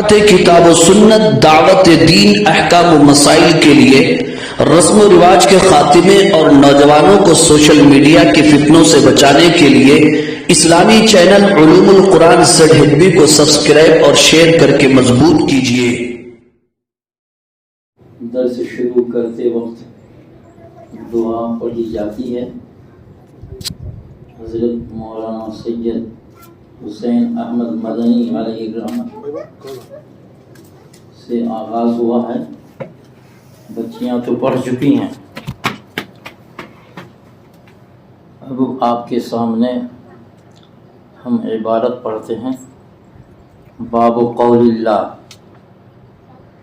کتاب و سنت، دعوت دین، احکام و مسائل کے لیے، رسم و رواج کے خاتمے اور نوجوانوں کو سوشل میڈیا کے فتنوں سے بچانے کے لیے اسلامی چینل علوم القرآن ZHB کو سبسکرائب اور شیئر کر کے مضبوط کیجیے۔ درس شروع کرتے وقت دعا پڑھی جاتی ہے۔ حضرت مولانا سید حسین احمد مدنی علیہ الرحمۃ سے آغاز ہوا ہے۔ بچیاں تو پڑھ چکی ہیں، اب آپ کے سامنے ہم عبارت پڑھتے ہیں۔ باب قول اللہ،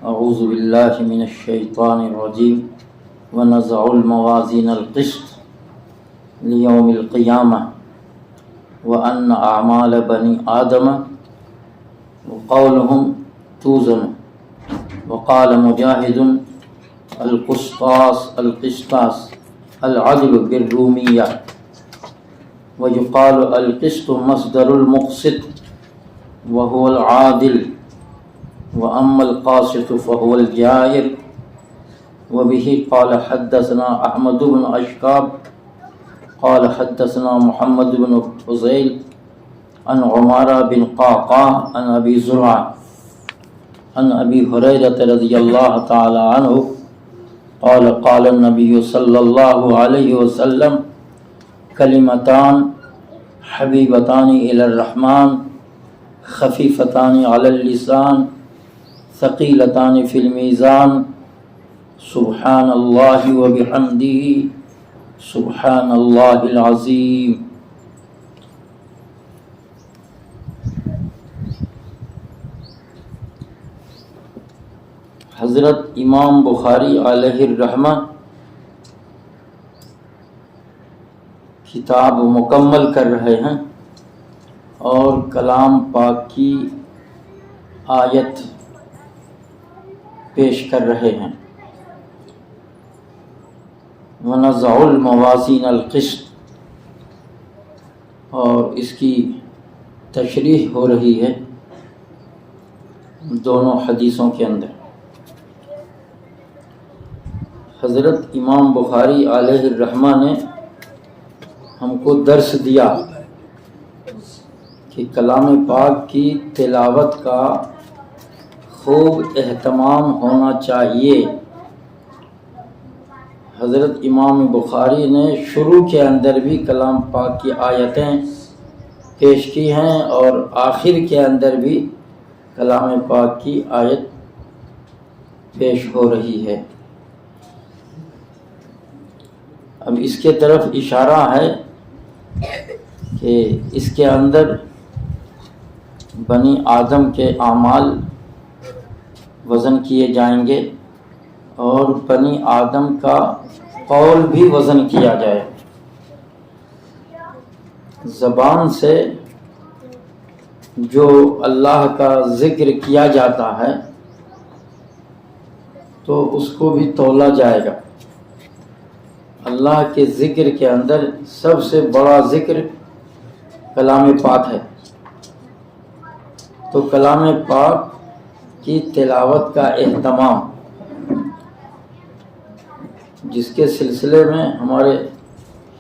اعوذ باللہ من الشیطان الرجیم، ونضع الموازین القسط لیوم القیامہ وأن أعمال بني آدم وقولهم توزن۔ وقال مجاهد القسطاس العدل بالرومية، ويقال القسط مصدر المقسط وهو العادل، وأما القاسط فهو الجائر۔ وبه قال حدثنا أحمد بن أشكاب قال حدثنا محمد بن فضيل عن عمارة بن قعقاع عن أبي زرعة عن أبي هريرة رضي الله تعالى عنه قال قال النبي صلى الله عليه وسلم كلمتان حبيبتان إلى الرحمن خفيفتان على اللسان ثقيلتان في الميزان، سبحان الله وبحمده سبحان اللہ العظیم۔ حضرت امام بخاری علیہ الرحمہ کتاب مکمل کر رہے ہیں اور کلام پاک کی آیت پیش کر رہے ہیں۔ ونضع الموازین القسط، اور اس کی تشریح ہو رہی ہے دونوں حدیثوں کے اندر۔ حضرت امام بخاری علیہ الرحمہ نے ہم کو درس دیا کہ کلام پاک کی تلاوت کا خوب اہتمام ہونا چاہیے۔ حضرت امام بخاری نے شروع کے اندر بھی کلام پاک کی آیتیں پیش کی ہیں اور آخر کے اندر بھی کلام پاک کی آیت پیش ہو رہی ہے۔ اب اس کے طرف اشارہ ہے کہ اس کے اندر بنی آدم کے اعمال وزن کیے جائیں گے اور بنی آدم کا قول بھی وزن کیا جائے۔ زبان سے جو اللہ کا ذکر کیا جاتا ہے تو اس کو بھی تولا جائے گا۔ اللہ کے ذکر کے اندر سب سے بڑا ذکر کلام پاک ہے، تو کلام پاک کی تلاوت کا اہتمام، جس کے سلسلے میں ہمارے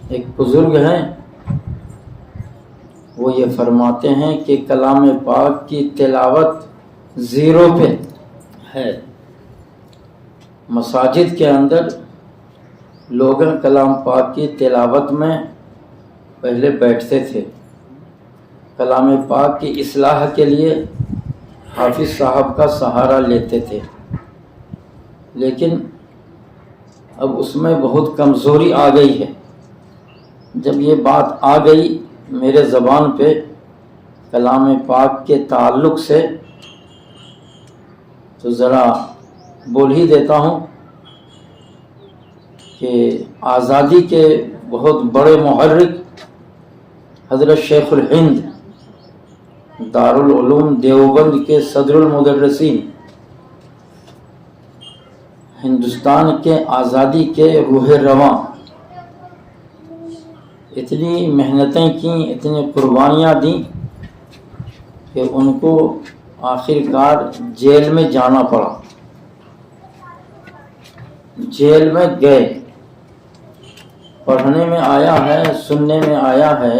ایک بزرگ ہیں، وہ یہ فرماتے ہیں کہ کلام پاک کی تلاوت زیرو پہ ہے۔ مساجد کے اندر لوگ کلام پاک کی تلاوت میں پہلے بیٹھتے تھے، کلام پاک کی اصلاح کے لیے حافظ صاحب کا سہارا لیتے تھے، لیکن اب اس میں بہت کمزوری آ گئی ہے۔ جب یہ بات آ گئی میرے زبان پہ کلام پاک کے تعلق سے، تو ذرا بول ہی دیتا ہوں کہ آزادی کے بہت بڑے محرک حضرت شیخ الہند دارالعلوم دیوبند کے صدر المدرسین، ہندوستان کے آزادی کے روح رواں، اتنی محنتیں کیں، اتنی قربانیاں دیں کہ ان کو آخر کار جیل میں جانا پڑا، جیل میں گئے۔ پڑھنے میں آیا ہے، سننے میں آیا ہے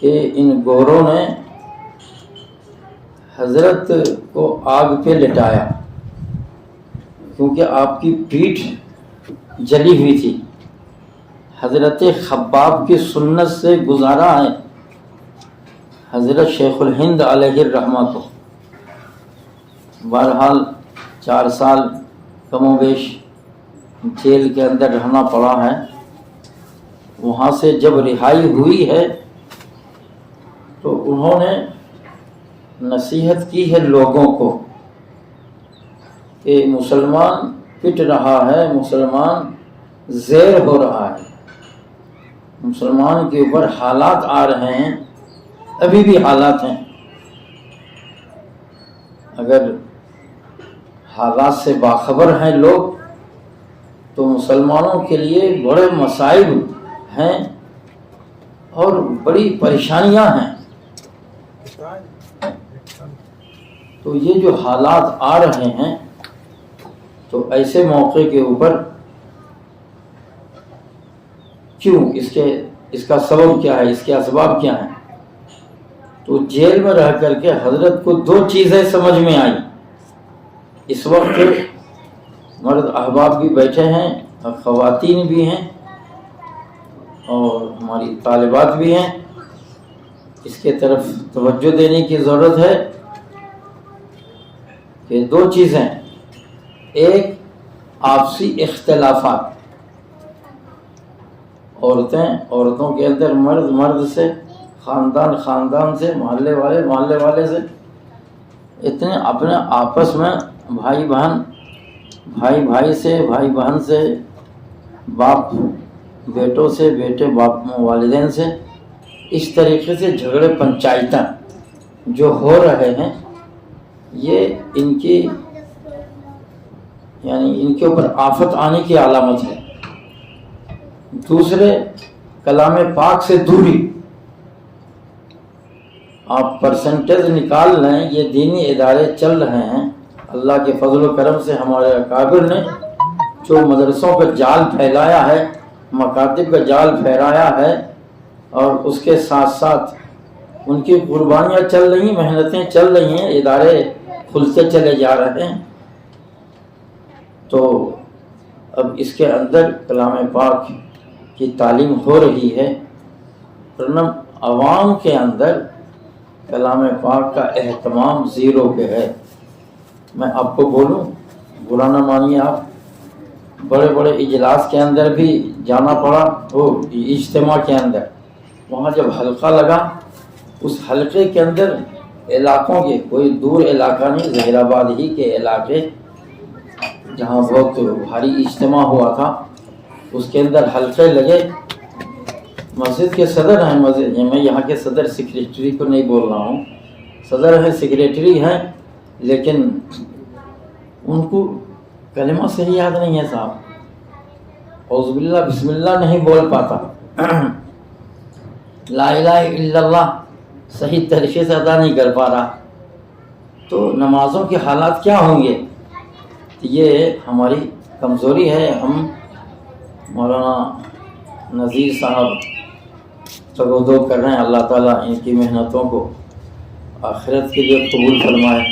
کہ ان گوروں نے حضرت کو آگ پہ لٹایا کیونکہ آپ کی پیٹھ جلی ہوئی تھی۔ حضرت خباب کی سنت سے گزارا ہے حضرت شیخ الہند علیہ الرحمہ کو۔ بہرحال 4 سال کم و بیش جیل کے اندر رہنا پڑا ہے۔ وہاں سے جب رہائی ہوئی ہے تو انہوں نے نصیحت کی ہے لوگوں کو کہ مسلمان پٹ رہا ہے، مسلمان زیر ہو رہا ہے، مسلمان کے اوپر حالات آ رہے ہیں، ابھی بھی حالات ہیں۔ اگر حالات سے باخبر ہیں لوگ تو مسلمانوں کے لیے بڑے مصائب ہیں اور بڑی پریشانیاں ہیں۔ تو یہ جو حالات آ رہے ہیں تو ایسے موقع کے اوپر کیوں، اس کا سبب کیا ہے، اس کے اسباب کیا ہیں؟ تو جیل میں رہ کر کے حضرت کو 2 چیزیں سمجھ میں آئیں۔ اس وقت مرد احباب بھی بیٹھے ہیں اور خواتین بھی ہیں اور ہماری طالبات بھی ہیں، اس کے طرف توجہ دینے کی ضرورت ہے کہ 2 چیزیں، ایک آپسی اختلافات، عورتوں کے اندر، مرد سے، خاندان سے، محلے والے سے، اتنے اپنے آپس میں بھائی بھائی سے، بھائی بہن سے، باپ بیٹوں سے، بیٹے باپ والدین سے، اس طریقے سے جھگڑے پنچایتیں جو ہو رہے ہیں، یہ ان کے اوپر آفت آنے کی علامت ہے۔ دوسرے، کلام پاک سے دوری۔ آپ پرسنٹیج نکال لیں، یہ دینی ادارے چل رہے ہیں، اللہ کے فضل و کرم سے ہمارے اکابر نے جو مدرسوں کا جال پھیلایا ہے، مکاتب کا جال پھیلایا ہے، اور اس کے ساتھ ساتھ ان کی قربانیاں چل رہی ہیں، محنتیں چل رہی ہیں، ادارے کھلتے چلے جا رہے ہیں۔ تو اب اس کے اندر کلام پاک کی تعلیم ہو رہی ہے، ورنہ عوام کے اندر کلام پاک کا اہتمام زیرو پہ ہے۔ میں آپ کو بولوں، برا نہ مانیے آپ، بڑے بڑے اجلاس کے اندر بھی جانا پڑا، وہ اجتماع کے اندر، وہاں جب حلقہ لگا، اس حلقے کے اندر علاقوں کے، کوئی دور علاقہ نہیں، ظہیر آباد ہی کے علاقے جہاں بہت بھاری اجتماع ہوا تھا، اس کے اندر حلقے لگے۔ مسجد کے صدر ہیں، میں یہاں کے صدر سیکریٹری کو نہیں بول رہا ہوں، صدر ہیں، سیکریٹری ہیں، لیکن ان کو کلمہ صحیح یاد نہیں ہے صاحب، اعوذ باللہ بسم اللہ نہیں بول پاتا، لا الہ الا اللہ صحیح طریقے سے ادا نہیں کر پا رہا، تو نمازوں کے حالات کیا ہوں گے؟ یہ ہماری کمزوری ہے۔ ہم مولانا نذیر صاحب تگودو کر رہے ہیں، اللہ تعالیٰ ان کی محنتوں کو آخرت کے لیے قبول فرمائے،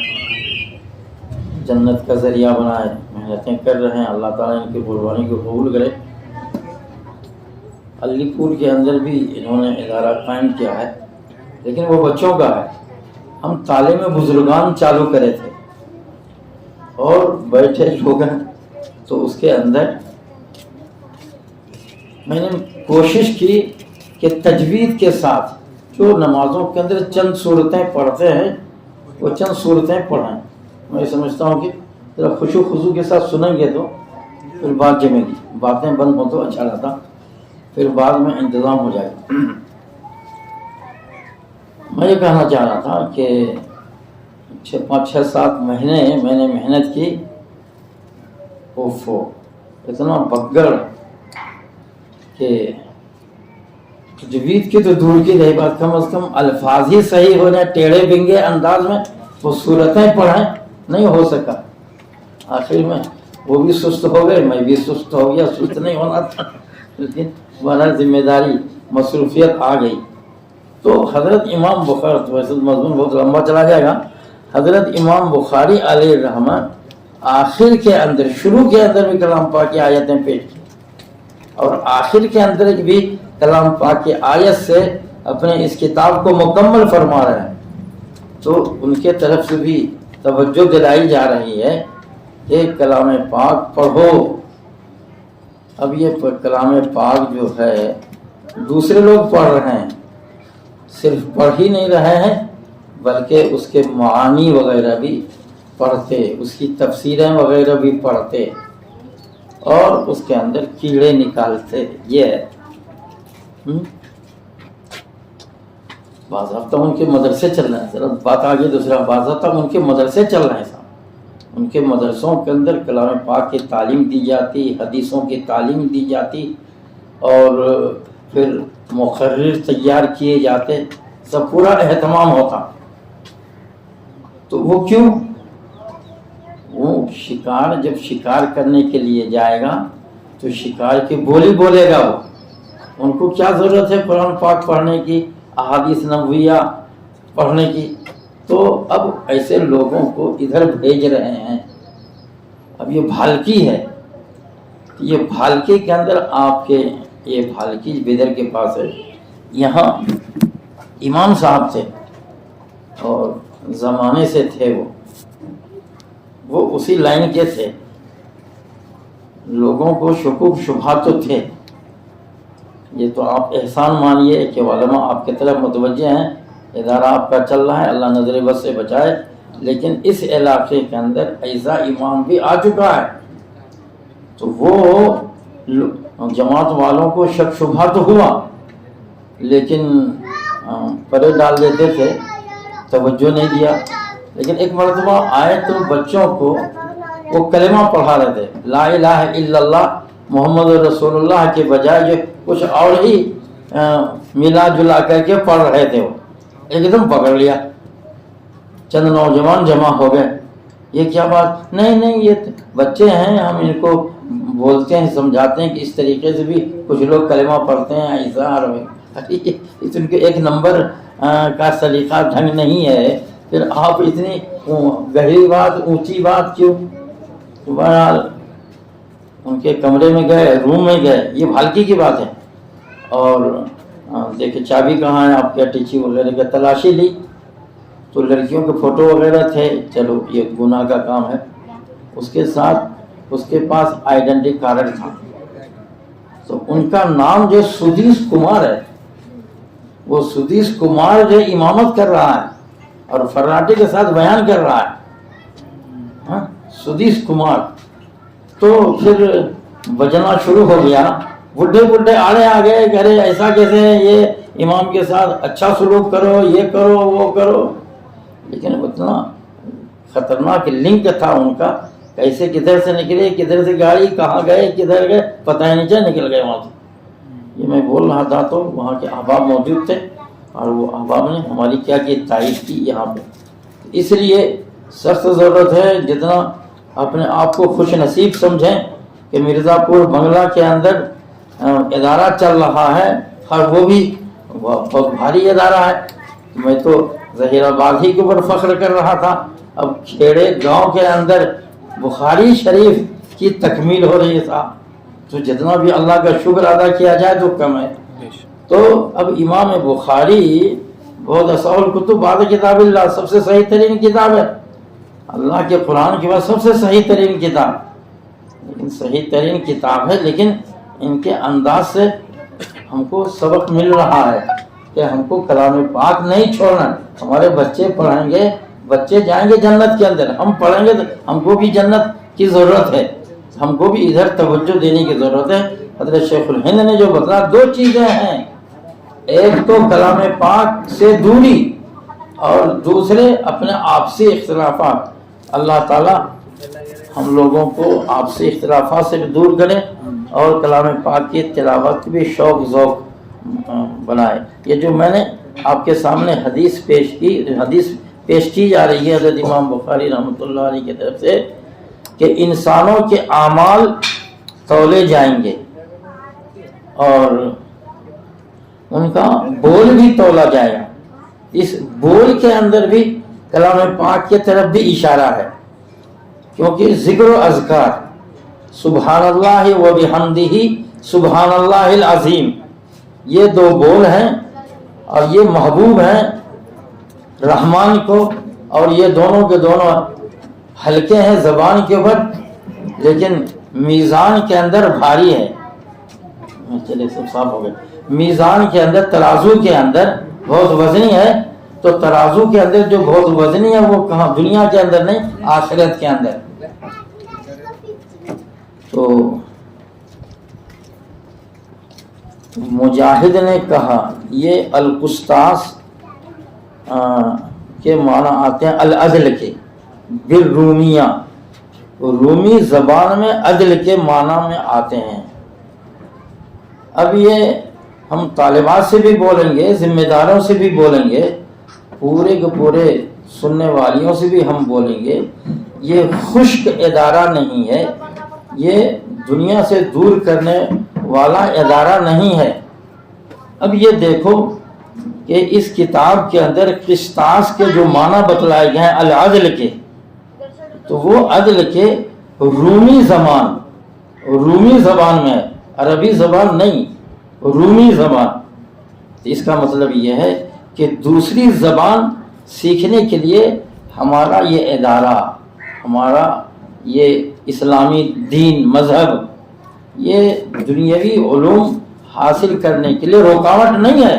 جنت کا ذریعہ بنائے، محنتیں کر رہے ہیں، اللہ تعالیٰ ان کی قربانی کو قبول کرے۔ علی پور کے اندر بھی انہوں نے ادارہ قائم کیا ہے، لیکن وہ بچوں کا ہے۔ ہم تعلیم بزرگان چالو کرے تھے اور بیٹھے لوگ ہیں، تو اس کے اندر میں نے کوشش کی کہ تجوید کے ساتھ جو نمازوں کے اندر چند صورتیں پڑھتے ہیں وہ چند صورتیں پڑھیں۔ میں سمجھتا ہوں کہ ذرا خشوع خضوع کے ساتھ سنیں گے تو پھر بات جمے گی، باتیں بند ہوں تو اچھا رہتا، پھر بعد میں انتظام ہو جائے گا۔ میں یہ کہنا چاہ رہا تھا کہ 5-7 مہینے میں نے محنت کی، اتنا بگڑ کہ تجوید کی تو دور کی رہی بات، کم از کم الفاظ ہی صحیح ہو جائے، ٹیڑھے بنگے انداز میں وہ صورتیں پڑھیں، نہیں ہو سکا۔ آخر میں وہ بھی سست ہو گئے، میں بھی سست ہو گیا، سست نہیں ہونا تھا لیکن ہمارا ذمہ داری مصروفیت آ گئی۔ تو حضرت امام بخاری، تو ویسے مضمون بہت لمبا چلا جائے گا، حضرت امام بخاری علیہ الرحمہ آخر کے اندر، شروع کے اندر بھی کلام پاک کی آیتیں پیش کی اور آخر کے اندر بھی کلام پاک کی آیت سے اپنے اس کتاب کو مکمل فرما رہے ہیں۔ تو ان کے طرف سے بھی توجہ دلائی جا رہی ہے کہ کلام پاک پڑھو۔ اب یہ کلام پاک جو ہے دوسرے لوگ پڑھ رہے ہیں، صرف پڑھ ہی نہیں رہے ہیں بلکہ اس کے معانی وغیرہ بھی پڑھتے، اس کی تفسیریں وغیرہ بھی پڑھتے اور اس کے اندر کیڑے نکالتے۔ یہ ہے باضابطہ ان کے مدرسے چل رہے ہیں، ذرا بات آگے دوسرا، باضابطہ ان کے مدرسے چل رہے ہیں صاحب۔ ان کے مدرسوں کے اندر کلام پاک کی تعلیم دی جاتی، حدیثوں کی تعلیم دی جاتی اور پھر مقرر تیار کیے جاتے، سب پورا اہتمام ہوتا۔ تو وہ کیوں؟ وہ شکار جب شکار کرنے کے لیے جائے گا تو شکار کی بولی بولے گا، وہ ان کو کیا ضرورت ہے قرآن پاک پڑھنے کی، احادیث نبویہ پڑھنے کی؟ تو اب ایسے لوگوں کو ادھر بھیج رہے ہیں۔ اب یہ بھالکی ہے، یہ بھالکی کے اندر آپ کے، یہ بھالکی بیدر کے پاس ہے، یہاں امام صاحب تھے اور زمانے سے تھے، وہ اسی لائن کے تھے، لوگوں کو شکوک شبہات تو تھے۔ یہ تو آپ احسان مانیے کہ علماء آپ کی طرف متوجہ ہیں، ادارہ آپ کا چل رہا ہے، اللہ نظر بد سے بچائے، لیکن اس علاقے کے اندر ایسا امام بھی آ چکا ہے تو وہ جماعت والوں کو شک شبہ تو ہوا لیکن پرے ڈال دیتے تھے، توجہ نہیں دیا۔ لیکن ایک مرتبہ آئے تو بچوں کو وہ کلمہ پڑھا رہے تھے، لا الہ الا اللہ محمد رسول اللہ کے بجائے جو کچھ اور ہی ملا جلا کر کے پڑھ رہے تھے، وہ ایک دم پکڑ لیا، چند نوجوان جمع ہو گئے، یہ کیا بات؟ نہیں یہ بچے ہیں، ہم ان کو بولتے ہیں، سمجھاتے ہیں کہ اس طریقے سے بھی کچھ لوگ کلمہ پڑھتے ہیں، ایسا ان کے ایک نمبر کا سلیقہ ڈھنگ نہیں ہے، پھر آپ اتنی گہری بات، اونچی بات کیوں؟ بہرحال ان کے کمرے میں گئے، روم میں گئے، یہ بھالکی کی بات ہے، اور دیکھے چابی کہاں ہے آپ کے، ٹیچی وغیرہ کی تلاشی لی تو لڑکیوں کے فوٹو وغیرہ تھے، چلو یہ گناہ کا کام ہے، اس کے ساتھ اس کے پاس آئیڈینٹی کارڈ تھا، تو ان کا نام جو سدیش کمار ہے، وہ سدیش کمار جو امامت کر رہا ہے اور فراٹی کے ساتھ بیان کر رہا ہے، سدیش کمار۔ تو پھر بجنا شروع ہو گیا، بڈھے آڑے آ گئے، کہہ رہے ایسا کیسے ہے، یہ امام کے ساتھ اچھا سلوک کرو، یہ کرو وہ کرو، لیکن اتنا خطرناک لنک تھا ان کا، کیسے کدھر سے نکلے، کدھر سے گاڑی، کہاں گئے، کدھر گئے، پتہ ہی نہیں چلا، نکل گئے وہاں سے۔ یہ میں بول رہا تھا تو وہاں کے احباب موجود تھے اور وہ احباب نے ہماری کیا کی تائید کی یہاں پہ۔ اس لیے سخت ضرورت ہے جتنا اپنے آپ کو خوش نصیب سمجھیں کہ مرزا پور بنگلہ کے اندر ادارہ چل رہا ہے، اور وہ بھی بہت بھاری ادارہ ہے۔ میں تو ظہیر آباد ہی کے اوپر فخر کر رہا تھا، اب کھیڑے گاؤں کے اندر بخاری شریف کی تکمیل ہو رہی تھا، تو جتنا بھی اللہ کا شکر ادا کیا جائے تو کم ہے۔ تو اب امام بخاری بہت اصح الکتب بعد کتاب اللہ، سب سے صحیح ترین کتاب ہے، اللہ کے قرآن کے بعد سب سے صحیح ترین کتاب، لیکن صحیح ترین کتاب ہے، لیکن ان کے انداز سے ہم کو سبق مل رہا ہے کہ ہم کو کلام پاک نہیں چھوڑنا۔ ہمارے بچے پڑھیں گے، بچے جائیں گے جنت کے اندر، ہم پڑھیں گے تو ہم کو بھی جنت کی ضرورت ہے، ہم کو بھی ادھر توجہ دینے کی ضرورت ہے۔ حضرت شیخ الہند نے جو بتایا، دو چیزیں ہیں، ایک تو کلام پاک سے دوری اور دوسرے اپنے آپسی اختلافات۔ اللہ تعالیٰ ہم لوگوں کو آپسی اختلافات سے بھی دور کرے اور کلام پاک کی تلاوت بھی شوق ذوق بنائے. یہ جو میں نے آپ کے سامنے حدیث پیش کی جا رہی ہے حضرت امام بخاری رحمۃ اللہ علیہ کی طرف سے کہ انسانوں کے اعمال تولے جائیں گے اور ان کا بول بھی تولا جائے گا. اس بول کے اندر بھی کلام پاک کی طرف بھی اشارہ ہے، کیونکہ ذکر و اذکار سبحان اللہ و بحمدہ سبحان اللہ العظیم یہ دو بول ہیں اور یہ محبوب ہیں رحمان کو، اور یہ دونوں کے دونوں ہلکے ہیں زبان کے اوپر لیکن میزان کے اندر بھاری ہے. چلے سب صاف ہو گئے. میزان کے اندر ترازو کے اندر بہت وزنی ہے، تو ترازو کے اندر جو بہت وزنی ہے وہ کہاں؟ دنیا کے اندر نہیں، آخرت کے اندر. تو مجاہد نے کہا یہ القسطاس کے معنی آتے ہیں العدل کے بالرومیہ، رومی زبان میں عدل کے معنی میں آتے ہیں. اب یہ ہم طالبات سے بھی بولیں گے، ذمہ داروں سے بھی بولیں گے، پورے کے پورے سننے والیوں سے بھی ہم بولیں گے، یہ خشک ادارہ نہیں ہے، یہ دنیا سے دور کرنے والا ادارہ نہیں ہے. اب یہ دیکھو کہ اس کتاب کے اندر قسطاس کے جو معنی بتلائے گئے ہیں العدل کے، تو وہ عدل کے رومی زبان میں ہے، عربی زبان نہیں، رومی زبان. اس کا مطلب یہ ہے کہ دوسری زبان سیکھنے کے لیے ہمارا یہ ادارہ، ہمارا یہ اسلامی دین مذہب، یہ دنیاوی علوم حاصل کرنے کے لیے رکاوٹ نہیں ہے.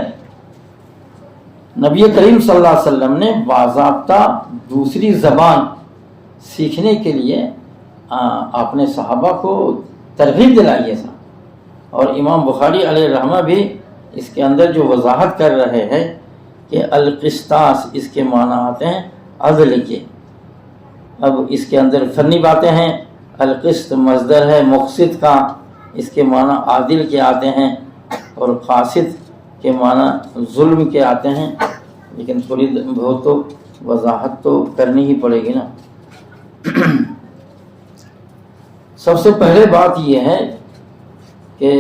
نبی کریم صلی اللہ علیہ وسلم نے باضابطہ دوسری زبان سیکھنے کے لیے اپنے صحابہ کو ترغیب دلائی ہے. اور امام بخاری علیہ رحمہ بھی اس کے اندر جو وضاحت کر رہے ہیں کہ القسطاس اس کے معنی آتے ہیں عدل کے. اب اس کے اندر فنی باتیں ہیں. القسط مصدر ہے مقسط کا، اس کے معنی عادل کے آتے ہیں، اور قاسط کے معنی ظلم کے آتے ہیں. لیکن تھوڑی بہت تو وضاحت تو کرنی ہی پڑے گی نا. سب سے پہلے بات یہ ہے کہ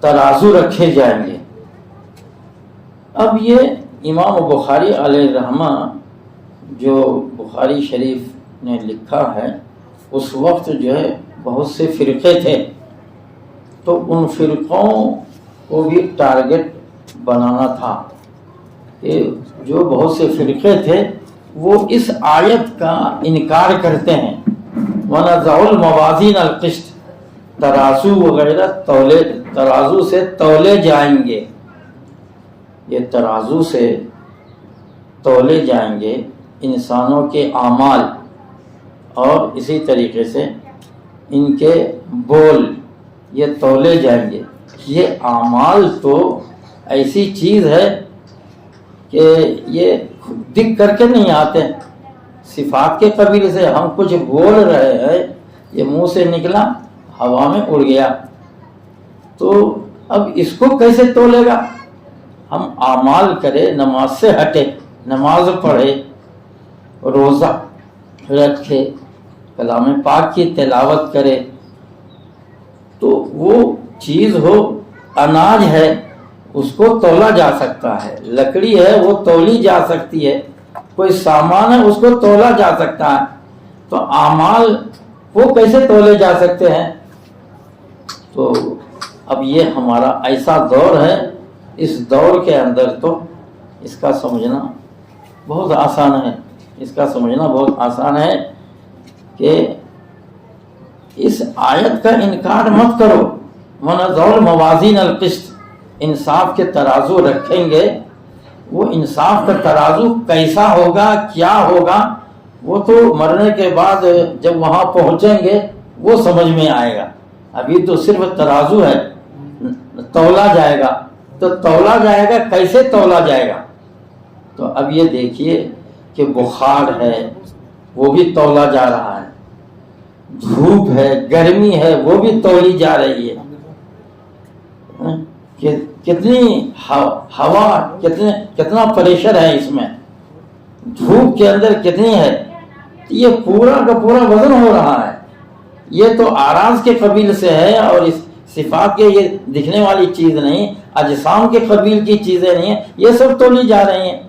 ترازو رکھے جائیں گے. اب یہ امام بخاری علیہ رحمہ جو بخاری شریف نے لکھا ہے، اس وقت جو ہے بہت سے فرقے تھے، تو ان فرقوں کو بھی ٹارگٹ بنانا تھا کہ جو بہت سے فرقے تھے وہ اس آیت کا انکار کرتے ہیں. وَنَضَعُ الْمَوَازِينَ الْقِسْطَ، ترازو وغیرہ ترازو سے تولے جائیں گے. یہ ترازو سے تولے جائیں گے انسانوں کے اعمال، اور اسی طریقے سے ان کے بول یہ تولے جائیں گے. یہ اعمال تو ایسی چیز ہے کہ یہ دکھ کر کے نہیں آتے. صفات کے قبیلے سے ہم کچھ بول رہے ہیں، یہ منہ سے نکلا ہوا میں اڑ گیا، تو اب اس کو کیسے تولے گا؟ ہم اعمال کرے، نماز سے ہٹے، نماز پڑھے، روزہ رکھے، کلام پاک کی تلاوت کرے، تو وہ چیز ہو، اناج ہے اس کو تولا جا سکتا ہے، لکڑی ہے وہ تولی جا سکتی ہے، کوئی سامان ہے اس کو تولا جا سکتا ہے. تو اعمال وہ کیسے تولے جا سکتے ہیں؟ تو اب یہ ہمارا ایسا دور ہے، اس دور کے اندر تو اس کا سمجھنا بہت آسان ہے. اس کا سمجھنا بہت آسان ہے کہ اس آیت کا انکار مت کرو. وَنَضَعُ الْمَوَازِينَ الْقِسْطَ، انصاف کے ترازو رکھیں گے. وہ انصاف کا ترازو کیسا ہوگا، کیا ہوگا، وہ تو مرنے کے بعد جب وہاں پہنچیں گے وہ سمجھ میں آئے گا. ابھی تو صرف ترازو ہے، تولا جائے گا. تو تولا جائے گا، کیسے تولا جائے گا؟ تو اب یہ دیکھیے کہ بخار ہے وہ بھی تولا جا رہا ہے، دھوپ ہے، گرمی ہے، وہ بھی تولی جا رہی ہے. کہ کتنی ہوا کتنا پریشر ہے اس میں، دھوپ کے اندر کتنی ہے، یہ پورا کا پورا وزن ہو رہا ہے. یہ تو آراز کے قبیل سے ہے، اور اس صفات کے یہ دکھنے والی چیز نہیں، اجسام کے قبیل کی چیزیں نہیں ہیں، یہ سب تولی جا رہی ہیں.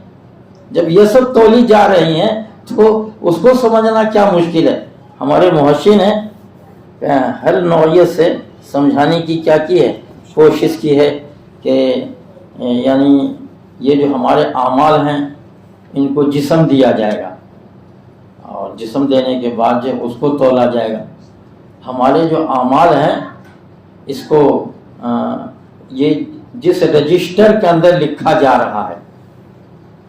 جب یہ سب تولی جا رہی ہیں تو اس کو سمجھنا کیا مشکل ہے. ہمارے محشین نے ہر نوعیت سے سمجھانے کی کیا کی ہے، کوشش کی ہے کہ یعنی یہ جو ہمارے اعمال ہیں ان کو جسم دیا جائے گا، اور جسم دینے کے بعد جو اس کو تولا جائے گا. ہمارے جو اعمال ہیں اس کو یہ جس رجسٹر کے اندر لکھا جا رہا ہے،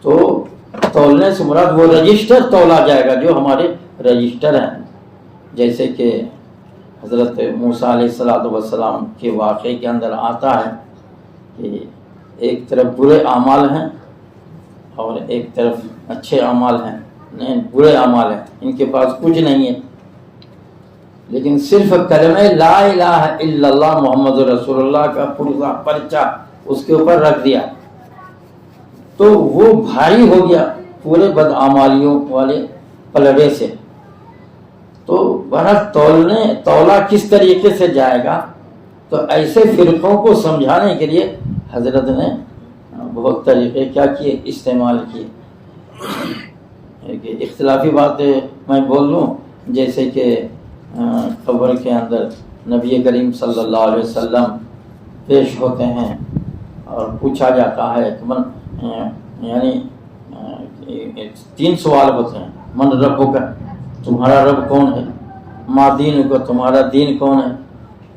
تو تولنے سے مراد وہ رجسٹر تولا جائے گا جو ہمارے رجسٹر ہیں. جیسے کہ حضرت موسیٰ علیہ السلام کے واقعے کے اندر آتا ہے کہ ایک طرف برے اعمال ہیں اور ایک طرف اچھے اعمال ہیں. نہیں، برے اعمال ہیں، ان کے پاس کچھ نہیں ہے، لیکن صرف کلمہ لا الہ الا اللہ محمد رسول اللہ کا پورا پرچہ اس کے اوپر رکھ دیا تو وہ بھاری ہو گیا پورے بدعمالیوں والے پلڑے سے. تو بہرحال تولا کس طریقے سے جائے گا، تو ایسے فرقوں کو سمجھانے کے لیے حضرت نے بہت طریقے کیا کیے، استعمال کیے. اختلافی باتیں میں بول لوں، جیسے کہ قبر کے اندر نبی کریم صلی اللہ علیہ وسلم پیش ہوتے ہیں اور پوچھا جاتا ہے کہ یعنی 3 سوال ہوتے ہیں. من رب کا، تمہارا رب کون ہے؟ ما دین کا، تمہارا دین کون ہے؟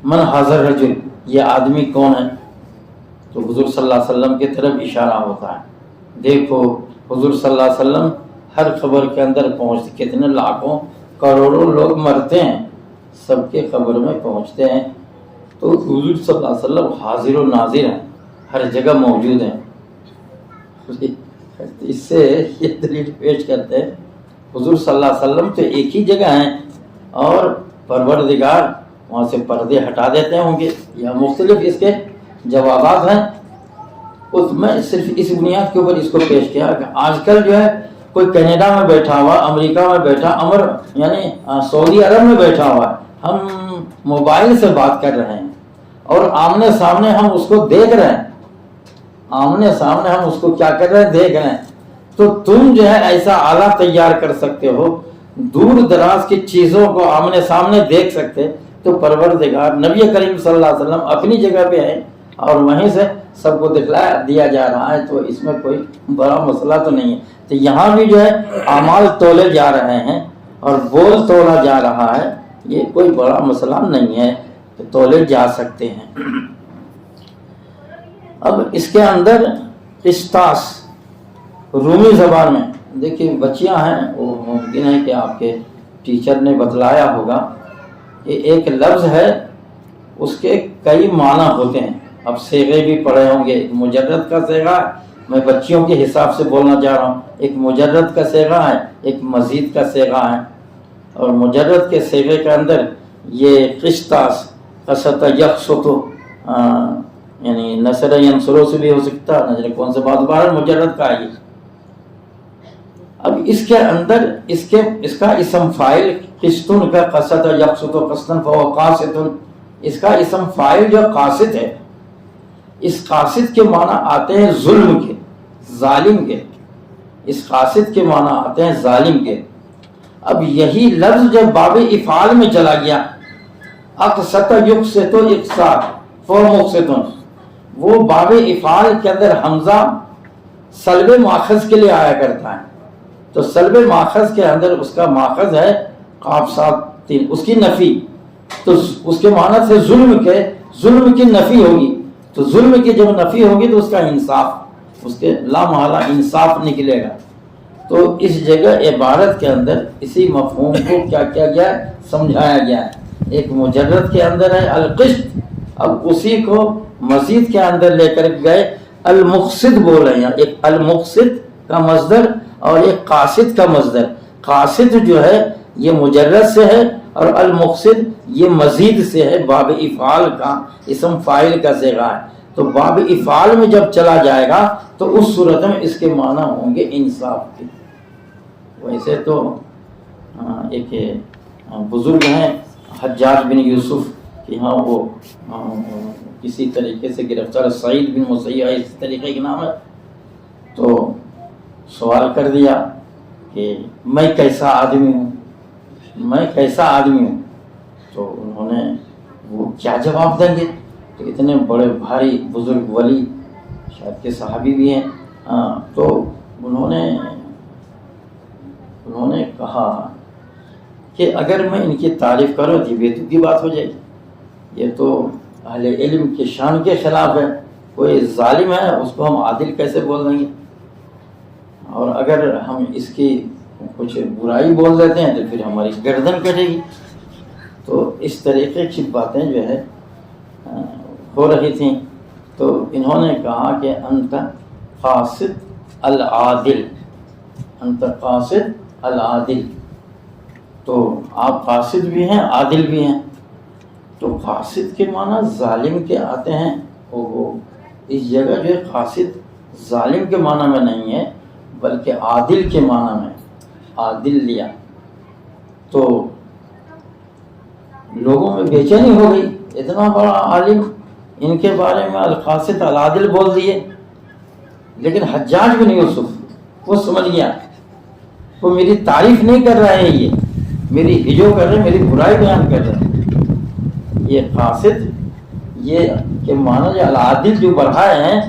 من حاضر رجل، یہ آدمی کون ہے؟ تو حضور صلی اللہ علیہ وسلم کی طرف اشارہ ہوتا ہے. دیکھو حضور صلی اللہ علیہ وسلم ہر خبر کے اندر پہنچتے، کتنے لاکھوں کروڑوں لوگ مرتے ہیں، سب کے قبر میں پہنچتے ہیں. تو حضور صلی اللہ علیہ وسلم حاضر و ناظر ہیں، ہر جگہ موجود ہیں. اس سے یہ دلیل پیش کرتے ہیں حضور صلی اللہ علیہ وسلم تو ایک ہی جگہ ہیں اور پروردگار وہاں سے پردے ہٹا دیتے ہوں گے، یا مختلف اس کے جوابات ہیں. اس میں صرف اس بنیاد کے اوپر اس کو پیش کیا کہ آج کل جو ہے کوئی کینیڈا میں بیٹھا ہوا، امریکہ میں بیٹھا، یعنی سعودی عرب میں بیٹھا ہوا ہے، ہم موبائل سے بات کر رہے ہیں اور آمنے سامنے ہم اس کو دیکھ رہے ہیں، آمنے سامنے ہم اس کو کیا کر رہے ہیں، دیکھ رہے ہیں. تو تم جو ہے ایسا آلہ تیار کر سکتے ہو، دور دراز کی چیزوں کو آمنے سامنے دیکھ سکتے. تو پروردگار نبی کریم صلی اللہ علیہ وسلم اپنی جگہ پہ ہے اور وہیں سے سب کو دکھلایا دیا جا رہا ہے، تو اس میں کوئی بڑا مسئلہ تو نہیں ہے. تو یہاں بھی جو ہے اعمال تولے جا رہے ہیں اور بول تولا جا رہا ہے، یہ کوئی بڑا مسئلہ نہیں ہے، تو تولے جا سکتے ہیں. اب اس کے اندر قسطاس رومی زبان میں، دیکھیے بچیاں ہیں، وہ ممکن ہے کہ آپ کے ٹیچر نے بتلایا ہوگا کہ ایک لفظ ہے اس کے کئی معنی ہوتے ہیں. اب صیغے بھی پڑھے ہوں گے، ایک مجرد کا صیغہ ہے، میں بچیوں کے حساب سے بولنا چاہ رہا ہوں، ایک مجرد کا صیغہ ہے، ایک مزید کا صیغہ ہے. اور مجرد کے صیغے کے اندر یہ قسطاس، قسط یقسط، یعنی نصر ینصرو سے بھی ہو سکتا ہے، نظر کون سے بات بار مجرد کا ہے. اب اس کے اندر اس کا اسم فاعل قسطن کا، قسط یقسط قسطن فهو قاسط، اس کا اسم فاعل جو قاسط ہے، اس قاسط کے معنی آتے ہیں ظلم کے، ظالم کے. اس قاسط کے معنی آتے ہیں ظالم کے. اب یہی لفظ جب باب افعال میں چلا گیا، اقسط یقسط اقساط فهو مقسط، وہ باب افعال کے اندر حمزہ سلب ماخذ کے لیے آیا کرتا ہے. تو سلب ماخذ کے اندر اس کا ماخذ ہے قاف صاد تین، اس کی نفی. تو اس کے معنی سے ظلم کی نفی ہوگی. تو ظلم کی جب نفی ہوگی تو اس کا انصاف، اس کے لا محالہ انصاف نکلے گا. تو اس جگہ عبارت کے اندر اسی مفہوم کو کیا کیا گیا ہے، سمجھایا گیا ہے. ایک مجرد کے اندر ہے القسط، اب اسی کو مزید کے اندر لے کر گئے المقسط بول رہے ہیں. ایک المقسط کا مصدر اور ایک قاسط کا مصدر. قاسط جو ہے یہ مجرد سے ہے اور المقسط یہ مزید سے ہے، باب افعال کا اسم فاعل کا صیغہ ہے. تو باب افعال میں جب چلا جائے گا تو اس صورت میں اس کے معنی ہوں گے انصاف کے۔ ویسے تو ایک بزرگ ہیں حجاج بن یوسف کہ ہاں وہ کسی طریقے سے گرفتار، سعید بن مسیع اس طریقے کا نام ہے، تو سوال کر دیا کہ میں کیسا آدمی ہوں، میں کیسا آدمی ہوں، تو انہوں نے وہ کیا جواب دیں گے؟ تو اتنے بڑے بھاری بزرگ ولی شاید کہ صحابی بھی ہیں، تو انہوں نے کہا کہ اگر میں ان کی تعریف کروں تو بے کی بات ہو جائے گی، یہ تو اہل علم کے شان کے خلاف ہے، کوئی ظالم ہے اس کو ہم عادل کیسے بول دیں گے، اور اگر ہم اس کی کچھ برائی بول دیتے ہیں تو پھر ہماری گردن کٹے گی۔ تو اس طریقے کی باتیں جو ہے ہو رہی تھیں، تو انہوں نے کہا کہ انت قاصد العادل، انت قاصد العادل، تو آپ قاصد بھی ہیں عادل بھی ہیں۔ تو قاصد کے معنی ظالم کے آتے ہیں، وہ اس جگہ جو ہے قاصد ظالم کے معنی میں نہیں ہے بلکہ عادل کے معنی میں عادل لیا۔ تو لوگوں میں بے چینی ہو گئی، اتنا بڑا عالم ان کے بارے میں القاصد العادل بول دیے، لیکن حجاج بن یوسف وہ سمجھ گیا، وہ میری تعریف نہیں کر رہے ہیں، یہ میری ہجو کر رہے، میری برائی بیان کر رہے ہیں۔ یہ قاصد یہ کہ معنی جو العادل جو بڑھائے ہیں،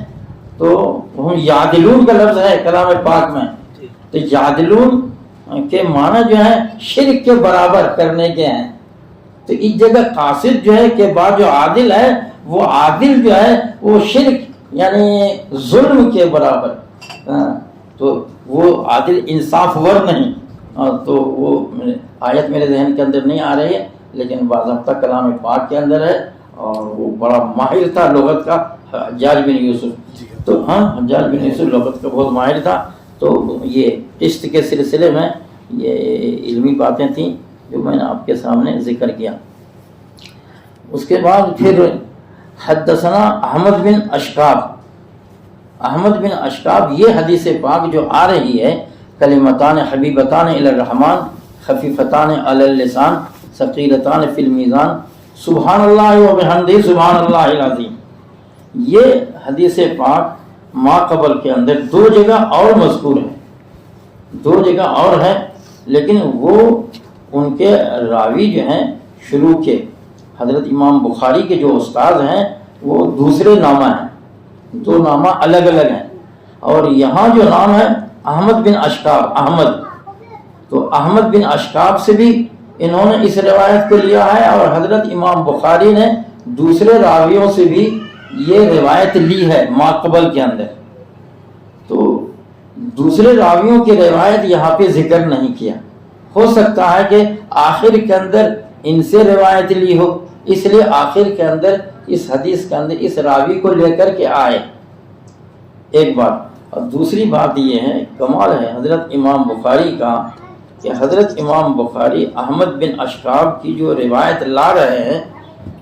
تو ہم یعدلون کا لفظ ہے کلام پاک میں، تو یعدلون کے معنی جو ہے شرک کے برابر کرنے کے ہیں، تو اس جگہ قاصد جو ہے کہ بعد جو عادل ہے وہ عادل جو ہے وہ شرک یعنی ظلم کے برابر، تو وہ عادل انصاف ور نہیں، تو وہ آیت میرے ذہن کے اندر نہیں آ رہی ہے لیکن باضابطہ کلام پاک کے اندر ہے، اور وہ بڑا ماہر تھا لغت کا حجاج بن یوسف، تو حجاج بن یوسف لغت کا بہت ماہر تھا۔ تو یہ قسط کے سلسلے میں یہ علمی باتیں تھیں جو میں نے آپ کے سامنے ذکر کیا۔ اس کے بعد پھر حدثنا احمد بن اشکاب، احمد بن اشکاب یہ حدیث پاک جو آ رہی ہے، کلمتان حبیبتان الی الرحمن خفیفتان علی اللسان ثقیلتان فی المیزان سبحان اللہ و بحمدہ سبحان اللہ العظیم، یہ حدیث پاک ما قبل کے اندر دو جگہ اور مذکور ہے، دو جگہ اور ہے، لیکن وہ ان کے راوی جو ہیں شروع کے حضرت امام بخاری کے جو استاد ہیں وہ دوسرے نامہ ہیں، دو نامہ الگ الگ ہیں، اور یہاں جو نام ہے احمد بن اشکاب، احمد، تو احمد بن اشکاب سے بھی انہوں نے اس روایت کو لیا ہے، اور حضرت امام بخاری نے دوسرے راویوں سے بھی یہ روایت لی ہے ماقبل کے اندر، تو دوسرے راویوں کی روایت یہاں پہ ذکر نہیں کیا، ہو سکتا ہے کہ آخر کے اندر ان سے روایت لی ہو، اس لیے آخر کے اندر اس حدیث کے اندر اس راوی کو لے کر کے آئے، ایک بات۔ اور دوسری بات یہ ہے، کمال ہے حضرت امام بخاری کا کہ حضرت امام بخاری احمد بن اشکاب کی جو روایت لا رہے ہیں،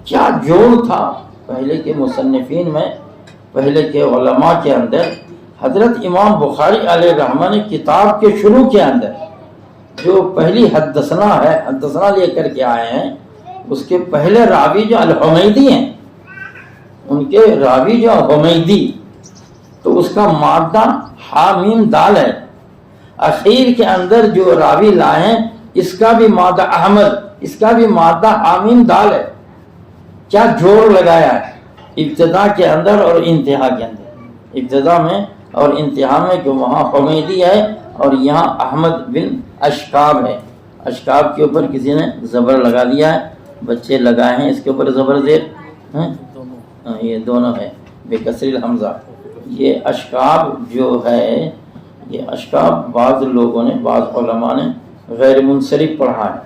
کیا جوڑ تھا پہلے کے مصنفین میں، پہلے کے علماء کے اندر۔ حضرت امام بخاری علیہ الرحمہ نے کتاب کے شروع کے اندر جو پہلی حدثنا ہے، حدثنا لے کر کے آئے ہیں، اس کے پہلے راوی جو الحمیدی ہیں، ان کے راوی جو حمیدی، تو اس کا مادہ حامیم دال ہے، اخیر کے اندر جو راوی لائے ہیں اس کا بھی مادہ احمد، اس کا بھی مادہ حامیم دال ہے، کیا جوڑ لگایا ہے ابتدا کے اندر اور انتہا کے اندر، ابتدا میں اور انتہا میں کہ وہاں حمیدی ہے اور یہاں احمد بن اشکاب ہے، اشکاب کے اوپر کسی نے زبر لگا دیا ہے، بچے لگائے ہیں اس کے اوپر زبر زیر، یہ دونوں ہے بے کسر الحمزہ۔ یہ اشکاب جو ہے، یہ اشکاب بعض لوگوں نے، بعض علماء نے غیر منصرف پڑھا ہے،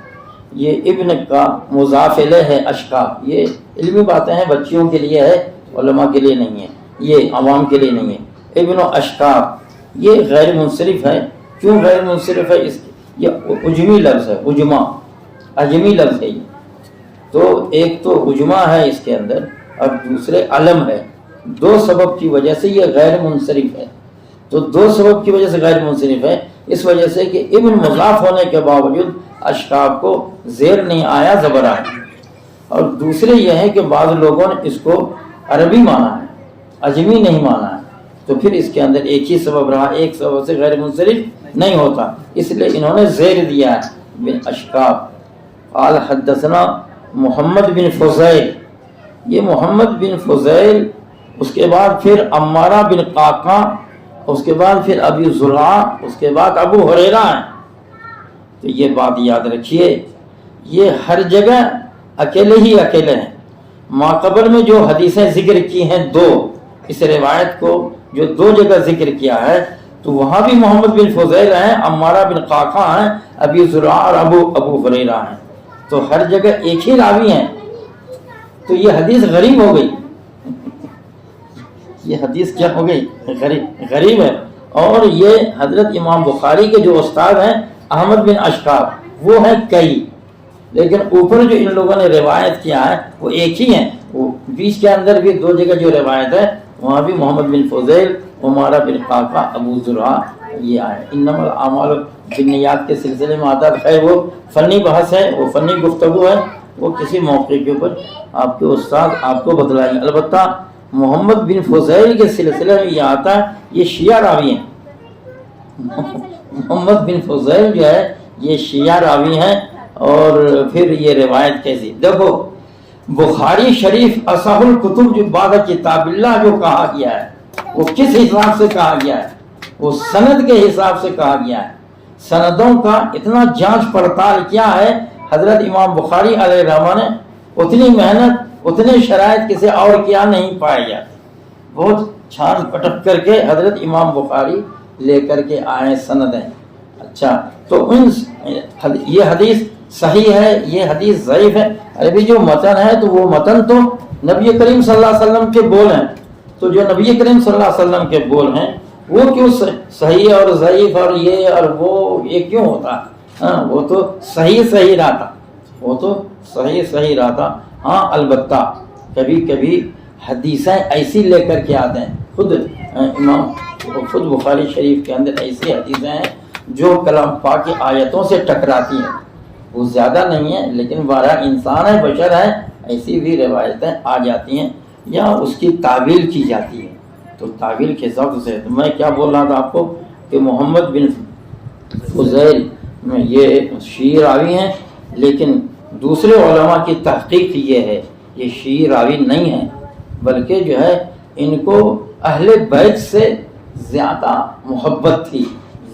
یہ ابن کا مضاف الیہ ہے اشکاب، یہ علمی باتیں ہیں، بچیوں کے لیے ہے، علماء کے لیے نہیں ہے، یہ عوام کے لیے نہیں ہے۔ ابن اشکاب یہ غیر منصرف ہے، کیوں غیر منصرف ہے؟ یہ عجمی لفظ ہے، عجمہ عجمی لفظ ہے یہ، تو ایک تو عجمہ ہے اس کے اندر اور دوسرے علم ہے، دو سبب کی وجہ سے یہ غیر منصرف ہے. تو دو سبب کی وجہ سے غیر منصرف ہے، اس وجہ سے کہ ابن مضاف ہونے کے باوجود اشکاب کو زیر نہیں آیا، زبر آیا. اور دوسرے یہ ہے کہ بعض لوگوں نے اس کو عربی مانا ہے، عجمی نہیں مانا ہے، تو پھر اس کے اندر ایک ہی سبب رہا، ایک سبب سے غیر منصرف نہیں ہوتا، اس لیے انہوں نے زیر دیا ہے بن اشکاب. قال حدثنا محمد بن فضیل، یہ محمد بن فضیل، اس کے بعد پھر عمارہ بن قعقاع، اس کے بعد پھر ابی زرعہ، اس کے بعد ابو ہریرہ ہیں. تو یہ بات یاد رکھیے، یہ ہر جگہ اکیلے ہی اکیلے ہیں. ماقبل میں جو حدیثیں ذکر کی ہیں دو، اس روایت کو جو دو جگہ ذکر کیا ہے تو وہاں بھی محمد بن فضیل ہیں، عمارہ بن قعقاع ہیں، ابی زرعہ اور ابو ہریرہ ہیں. تو ہر جگہ ایک ہی راوی ہیں، تو یہ حدیث غریب ہو گئی. یہ حدیث کیا ہو گئی؟ غریب ہے. اور یہ حضرت امام بخاری کے جو استاد ہیں احمد بن اشکاب، وہ ہیں کئی، لیکن اوپر جو ان لوگوں نے روایت کیا ہے وہ ایک ہی ہیں. وہ بیچ کے اندر بھی دو جگہ جو روایت ہے وہاں بھی محمد بن فضیل، عمارہ بن قعقاع، ابو زرعہ یہ آئے. انما الاعمال بالنیات کے سلسلے میں آتا ہے، وہ فنی بحث ہے، وہ فنی گفتگو ہے، وہ کسی موقع کے اوپر آپ کے استاد آپ کو بتلائیں. البتہ محمد بن فضیل کے سلسلے میں یہ آتا ہے یہ شیعہ راوی ہیں. محمد بن فضیل جو ہے یہ شیعہ راوی ہیں. اور پھر یہ روایت کیسی دیکھو، بخاری شریف اصح الکتب جو بعد کتاب اللہ جو کہا گیا ہے وہ کس حساب سے کہا گیا ہے؟ وہ سند کے حساب سے کہا گیا ہے. سندوں کا اتنا جانچ پڑتال کیا ہے، حضرت امام بخاری علیہ رحمہ نے اتنی محنت اتنے شرائط کسی اور کیا نہیں پائے جاتے. بہت چھان پٹک کر کے حضرت امام بخاری لے کر کے آئے سندیں. اچھا، تو یہ حدیث صحیح ہے، یہ حدیث ضعیف ہے. ابھی جو متن ہے تو وہ متن تو نبی کریم صلی اللہ علیہ وسلم کے بول ہیں. تو جو نبی کریم صلی اللہ علیہ وسلم کے بول ہیں وہ کیوں صحیح اور ضعیف اور یہ اور وہ یہ کیوں ہوتا؟ ہاں، وہ تو صحیح رہتا، وہ تو صحیح رہتا. ہاں، البتہ کبھی کبھی حدیثیں ایسی لے کر کے آتے ہیں، خود بخاری شریف کے اندر ایسی حدیثیں ہیں جو کلام پاک کی آیتوں سے ٹکراتی ہیں. وہ زیادہ نہیں ہے لیکن بارہ انسان ہے، بشر ہے، ایسی بھی روایتیں آ جاتی ہیں یا اس کی تعویل کی جاتی ہے. تو تعویل کے حساب سے میں کیا بول رہا تھا آپ کو کہ محمد بن فضیل میں یہ شیعہ راوی ہیں، لیکن دوسرے علماء کی تحقیق یہ ہے یہ شیعہ راوی نہیں ہیں، بلکہ جو ہے ان کو اہل بیت سے زیادہ محبت تھی،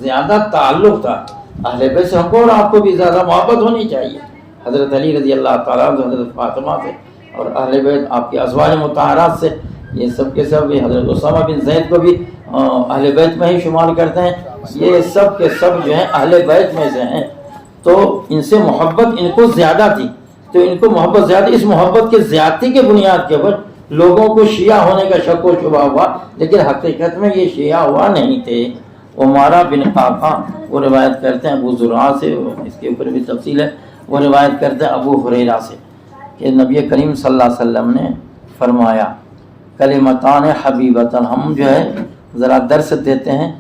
زیادہ تعلق تھا. اہل بیت سے ہم کو اور آپ کو بھی زیادہ محبت ہونی چاہیے. حضرت علی رضی اللہ تعالیٰ عنہ، حضرت فاطمہ سے اور اہل بیت آپ کے ازواج مطہرات سے، یہ سب کے سب حضرت اسامہ بن زید کو بھی اہل بیت میں ہی شمار کرتے ہیں. یہ سب کے سب جو ہیں اہل بیت میں سے ہیں. تو ان سے محبت ان کو زیادہ تھی، تو ان کو محبت زیادہ، اس محبت کے زیادتی کے بنیاد کے اوپر لوگوں کو شیعہ ہونے کا شک و شبہ ہوا، لیکن حقیقت میں یہ شیعہ ہوا نہیں تھے. عمارہ بن قعقاع وہ روایت کرتے ہیں ابو زرعہ سے، اس کے اوپر بھی تفصیل ہے، وہ روایت کرتے ہیں ابو ہریرہ سے کہ نبی کریم صلی اللہ علیہ وسلم نے فرمایا کلمتان حبیبتان. ہم جو ہے ذرا درس دیتے ہیں،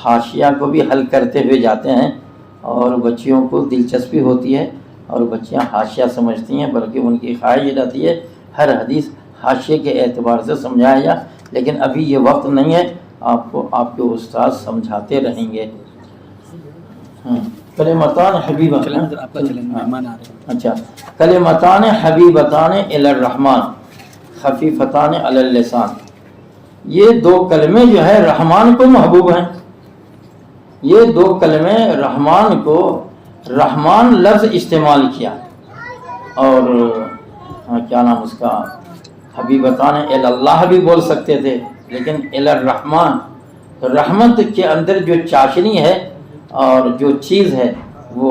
حاشیہ کو بھی حل کرتے ہوئے جاتے ہیں اور بچیوں کو دلچسپی ہوتی ہے اور بچیاں حاشیہ سمجھتی ہیں، بلکہ ان کی خواہش رہتی ہے ہر حدیث حاشیے کے اعتبار سے سمجھایا جائے. لیکن ابھی یہ وقت نہیں ہے، آپ کو آپ کے استاد سمجھاتے رہیں گے. کلمتان حبیبتان، اچھا، کلمتان حبیبتان الی الرحمن خفیفتان علی اللسان. یہ دو کلمے جو ہے رحمان کو محبوب ہیں. یہ دو کلمے رحمان کو، رحمان لفظ استعمال کیا اور کیا نام اس کا، حبیبتان الی اللہ بھی بول سکتے تھے، لیکن الی الرحمن، رحمت کے اندر جو چاشنی ہے اور جو چیز ہے وہ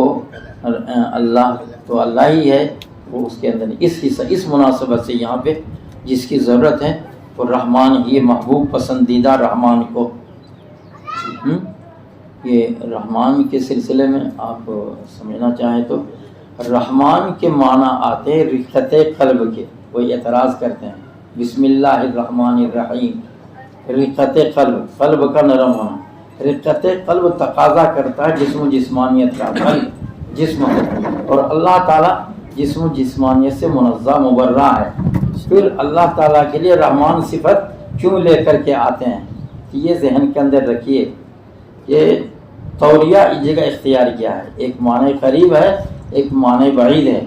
اللہ تو اللہ ہی ہے، وہ اس کے اندر اس مناسبت سے یہاں پہ جس کی ضرورت ہے وہ رحمان ہی محبوب پسندیدہ رحمان کو. یہ رحمان کے سلسلے میں آپ سمجھنا چاہیں تو رحمان کے معنی آتے رقت قلب کے. کوئی اعتراض کرتے ہیں بسم اللہ الرحمن الرحیم، رقت قلب، قلب کا نرم ہونا. رقت قلب تقاضا کرتا ہے جسم و جسمانیت کا، قلب جسم ہے، اور اللہ تعالیٰ جسم و جسمانیت سے منزہ مبرہ ہے. پھر اللہ تعالیٰ کے لیے رحمان صفت کیوں لے کر کے آتے ہیں، یہ ذہن کے اندر رکھیے. یہ توریہ اس جگہ اختیار کیا ہے. ایک معنی قریب ہے، ایک معنی بعید ہے.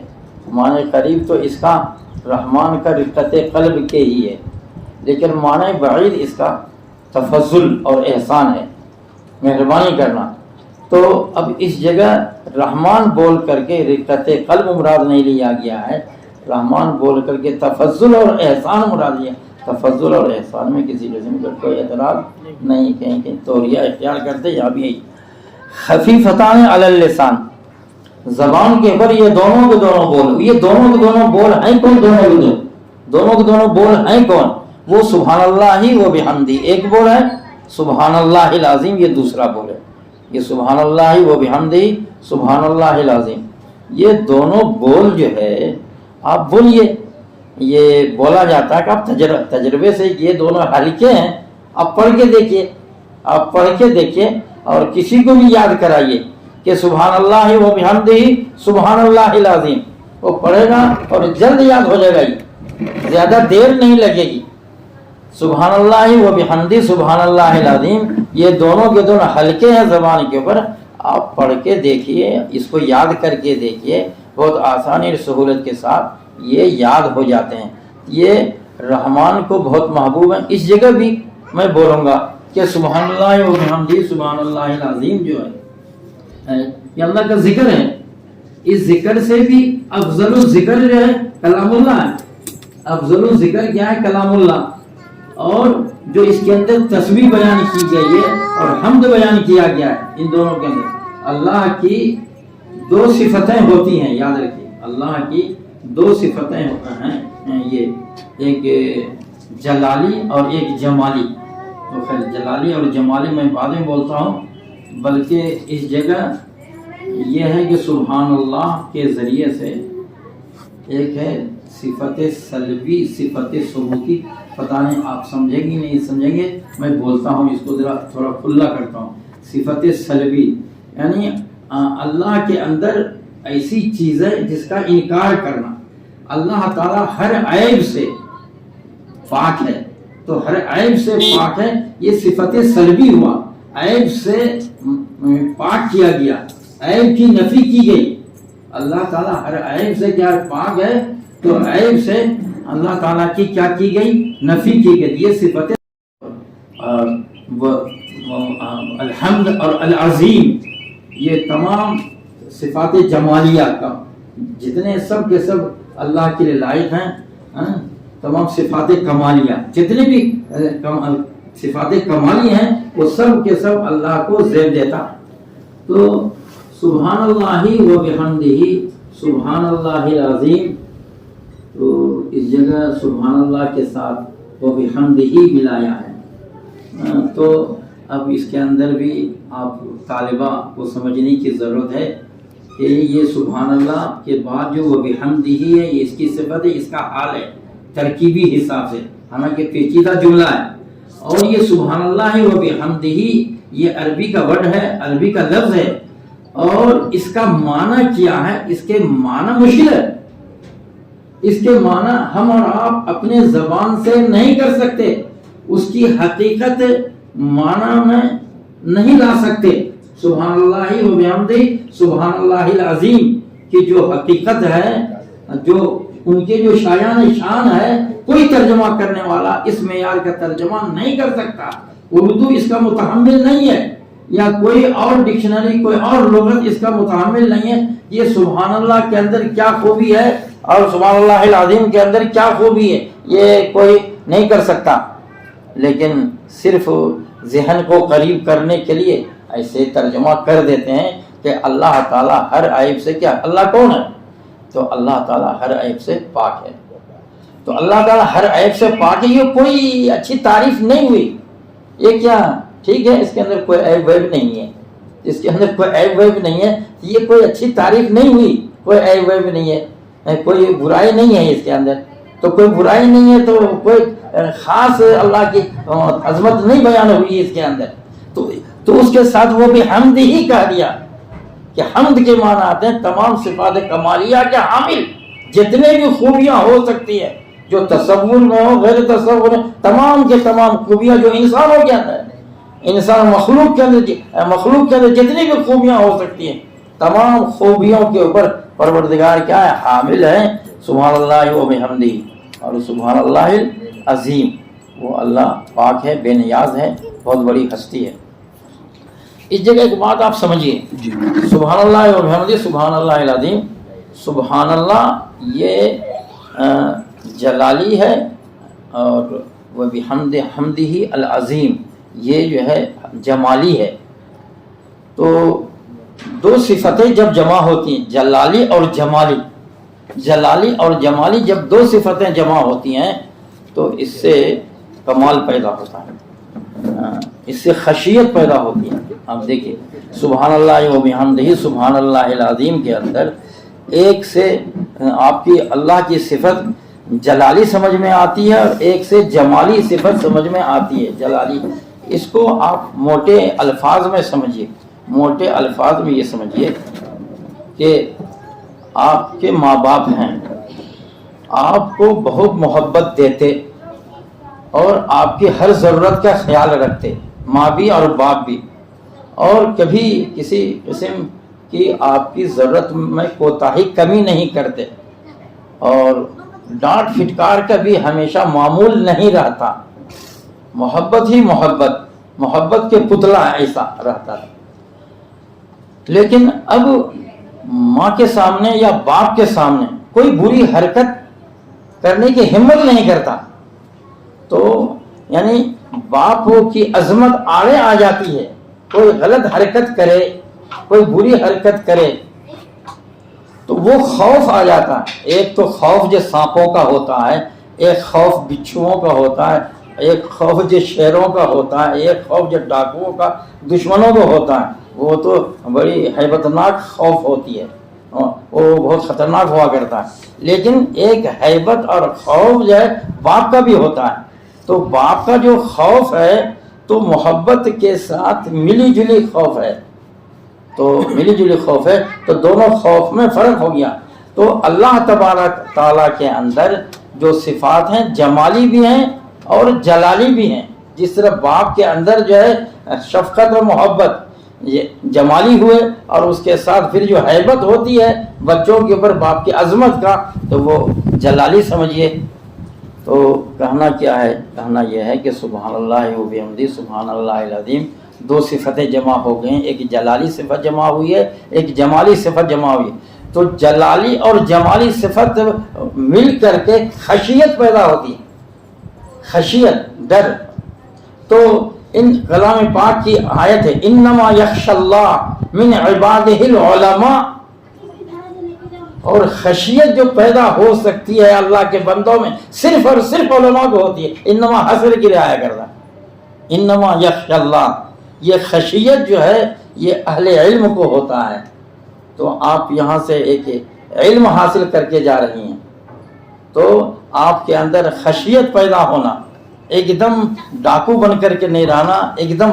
معنی قریب تو اس کا رحمان کا رقت قلب کے ہی ہے، لیکن معنی بعید اس کا تفضل اور احسان ہے، مہربانی کرنا. تو اب اس جگہ رحمان بول کر کے رقت قلب مراد نہیں لیا گیا ہے، رحمان بول کر کے تفضل اور احسان مراد لیا. تفضل اور احسان میں کسی قسم کا کوئی اعتراض نہیں، کہیں توریہ اختیار کرتے. یہاں بھی یہی خفیفتان علی اللسان، زبان کے اوپر یہ دونوں کے دونوں بول. یہ دونوں کے دونوں بول ہیں کون؟ دونوں کے دونوں بول ہیں کون؟ وہ سبحان اللہ ہی و بحمدی ایک بول ہے، سبحان اللہ العظیم یہ دوسرا بول ہے. یہ سبحان اللہ و بحمدی، سبحان اللہ العظیم، یہ دونوں بول جو ہے آپ بولیے. یہ بولا جاتا ہے کہ آپ تجربے سے یہ دونوں ہلکے ہیں، آپ پڑھ کے دیکھیے، آپ پڑھ کے دیکھیے اور کسی کو بھی یاد کرائیے کہ سبحان اللہ و بحمدی سبحان اللہ العظیم. وہ پڑھے گا اور جلد یاد ہو جائے گا، یہ زیادہ دیر نہیں لگے گی. سبحان اللہ و بحمدی سبحان اللہ العظیم یہ دونوں کے دونوں ہلکے ہیں زبان کے اوپر. آپ پڑھ کے دیکھیے، اس کو یاد کر کے دیکھیے، بہت آسانی اور سہولت کے ساتھ یہ یاد ہو جاتے ہیں. یہ رحمان کو بہت محبوب ہے. اس جگہ بھی میں بولوں گا کہ سبحان اللہ و بحمدی سبحان اللہ العظیم جو ہے یہ اللہ کا ذکر ہے. اس ذکر سے بھی افضل الذکر جو ہے کلام اللہ ہے. افضل الذکر کیا ہے؟ کلام اللہ. اور جو اس کے اندر تسبیح بیان کی گئی ہے اور حمد بیان کیا گیا ہے، ان دونوں کے اندر اللہ کی دو صفتیں ہوتی ہیں. یاد رکھیے، اللہ کی دو صفتیں ہیں، یہ ایک جلالی اور ایک جمالی. تو خیر جلالی اور جمالی میں بعد میں بولتا ہوں، بلکہ اس جگہ یہ ہے کہ سبحان اللہ کے ذریعے سے ایک ہے صفت سلبی، صفت ثبوتی. پتہ نہیں آپ سمجھیں گے نہیں سمجھیں گے، میں بولتا ہوں اس کو ذرا تھوڑا کھلا کرتا ہوں. صفت سلبی یعنی اللہ کے اندر ایسی چیز ہے جس کا انکار کرنا. اللہ تعالیٰ ہر عیب سے پاک ہے، تو ہر عیب سے پاک ہے، یہ صفت سلبی ہوا. عیب سے پاک کیا گیا، عیب کی نفی کی گئی. اللہ تعالیٰ ہر عیب سے کیا پاک ہے، تو عیب سے اللہ تعالیٰ کی کیا کی گئی؟ نفی کی گئی. یہ صفت الحمد اور العظیم یہ تمام صفات جمالیہ کا جتنے سب کے سب اللہ کے لیے لائق ہیں. تمام صفات کمالیہ جتنے بھی صفات کمالی ہیں وہ سب کے سب اللہ کو زیب دیتا ہے. تو سبحان اللہ و بحمدہ سبحان اللہ العظیم، تو اس جگہ سبحان اللہ کے ساتھ و بحمدہ ملایا ہے. تو اب اس کے اندر بھی آپ طالبہ کو سمجھنے کی ضرورت ہے کہ یہ سبحان اللہ کے بعد جو وہ بحمدہ ہے یہ اس کی صفت ہے، اس کا حال ہے ترکیبی حساب سے، حالانکہ پیچیدہ جملہ ہے. اور یہ سبحان اللہ و بحمدہ یہ عربی کا ورڈ ہے، عربی کا لفظ ہے، اور اس کا معنی کیا ہے؟ اس کے معنی مشکل ہے. اس کے معنی ہم اور آپ اپنے زبان سے نہیں کر سکتے، اس کی حقیقت معنی میں نہیں لا سکتے. سبحان اللہ و بحمدہ سبحان اللہ العظیم کی جو حقیقت ہے، جو ان کے جو شایان شان ہے، کوئی ترجمہ کرنے والا اس معیار کا ترجمہ نہیں کر سکتا. اردو اس کا متحمل نہیں ہے، یا کوئی اور ڈکشنری کوئی اور لغت اس کا متحمل نہیں ہے. یہ سبحان اللہ کے اندر کیا خوبی ہے اور سبحان اللہ العظیم کے اندر کیا خوبی ہے، یہ کوئی نہیں کر سکتا. لیکن صرف ذہن کو قریب کرنے کے لیے ایسے ترجمہ کر دیتے ہیں کہ اللہ تعالیٰ ہر عیب سے کیا، اللہ کون ہے؟ تو اللہ تعالیٰ ہر عیب سے پاک ہے. تو اللہ تعالیٰ ہر عیب سے پاک ہے، یہ کوئی اچھی تعریف نہیں ہوئی. یہ کیا ٹھیک ہے، اس کے اندر کوئی عیب ویب نہیں ہے، اس کے اندر کوئی عیب ویب نہیں ہے، یہ کوئی اچھی تعریف نہیں ہوئی. کوئی عیب ویب نہیں ہے، کوئی برائی نہیں ہے اس کے اندر. تو کوئی برائی نہیں ہے، تو کوئی خاص اللہ کی عظمت نہیں بیان ہوئی اس کے اندر، تو اس کے ساتھ وہ بھی حمد ہی کہہ دیا کہ حمد کے معنی آتے ہیں تمام صفات کمالیہ کے حامل، جتنے بھی خوبیاں ہو سکتی ہے جو تصور میں ہو غیر تصور میں، تمام کے تمام خوبیاں جو انسانوں کے اندر ہے، انسان مخلوق کے اندر جتنی بھی خوبیاں ہو سکتی ہیں، تمام خوبیوں کے اوپر پروردگار کیا ہے؟ حامل ہے۔ سبحان اللہ و بحمدہ، اور سبحان اللہ العظیم، وہ اللہ پاک ہے، بے نیاز ہے، بہت بڑی ہستی ہے۔ اس جگہ ایک بات آپ سمجھیے، سبحان اللہ و بحمدہ، سبحان اللہ العظیم، سبحان اللہ یہ جلالی ہے، اور وہ بحمد حمدہ العظیم یہ جو ہے جمالی ہے۔ تو دو صفتیں جب جمع ہوتی ہیں، جلالی اور جمالی، جلالی اور جمالی جب دو صفتیں جمع ہوتی ہیں تو اس سے کمال پیدا ہوتا ہے، اس سے خشیت پیدا ہوتی ہے۔ آپ دیکھیے سبحان اللہ و بحمدہ سبحان اللہ العظیم کے اندر ایک سے آپ کی اللہ کی صفت جلالی سمجھ میں آتی ہے، اور ایک سے جمالی صفت سمجھ میں آتی ہے، جلالی۔ اس کو آپ موٹے الفاظ میں سمجھیے، موٹے الفاظ میں یہ سمجھیے کہ آپ کے ماں باپ ہیں، آپ کو بہت محبت دیتے اور آپ کی ہر ضرورت کا خیال رکھتے، ماں بھی اور باپ بھی، اور کبھی کسی قسم کی آپ کی ضرورت میں کوتاہی کمی نہیں کرتے، اور ڈانٹ پھٹکار کا بھی ہمیشہ معمول نہیں رہتا، محبت ہی محبت، محبت کے پتلا ایسا رہتا ہے۔ لیکن اب ماں کے سامنے یا باپ کے سامنے کوئی بری حرکت کرنے کی ہمت نہیں کرتا، تو یعنی باپ کی عظمت آڑے آ جاتی ہے، کوئی غلط حرکت کرے، کوئی بری حرکت کرے تو وہ خوف آ جاتا ہے۔ ایک تو خوف جو سانپوں کا ہوتا ہے، ایک خوف بچھوؤں کا ہوتا ہے، ایک خوف جو شیروں کا ہوتا ہے، ایک خوف جو ڈاکوؤں کا، دشمنوں کا ہوتا ہے، وہ تو بڑی ہیبتناک خوف ہوتی ہے، وہ بہت خطرناک ہوا کرتا ہے۔ لیکن ایک ہیبت اور خوف جو ہے باپ کا بھی ہوتا ہے، تو باپ کا جو خوف ہے تو محبت کے ساتھ ملی جلی خوف ہے، تو ملی جلی خوف ہے، تو دونوں خوف میں فرق ہو گیا۔ تو اللہ تبارک تعالیٰ کے اندر جو صفات ہیں جمالی بھی ہیں اور جلالی بھی ہیں، جس طرح باپ کے اندر جو ہے شفقت اور محبت یہ جمالی ہوئے، اور اس کے ساتھ پھر جو ہیبت ہوتی ہے بچوں کے اوپر باپ کی عظمت کا، تو وہ جلالی سمجھیے۔ تو کہنا کیا ہے؟ کہنا یہ ہے کہ سبحان اللہ و بحمدہ سبحان اللہ العظیم دو صفتیں جمع ہو گئیں، ایک جلالی صفت جمع ہوئی ہے، ایک جمالی صفت جمع ہوئی ہے۔ تو جلالی اور جمالی صفت مل کر کے خشیت پیدا ہوتی ہے، خشیت، ڈر۔ تو ان کلام پاک کی آیت ہے انما یخشی اللہ من عبادہ العلماء، اور خشیت جو پیدا ہو سکتی ہے اللہ کے بندوں میں صرف اور صرف علماء کو ہوتی ہے۔ انما حصر کی رعایت کرتا ہے، انما یخشی اللہ، یہ خشیت جو ہے یہ اہل علم کو ہوتا ہے۔ تو آپ یہاں سے ایک علم حاصل کر کے جا رہی ہیں، تو آپ کے اندر خشیت پیدا ہونا، ایک دم ڈاکو بن کر کے نہیں رہنا، ایک دم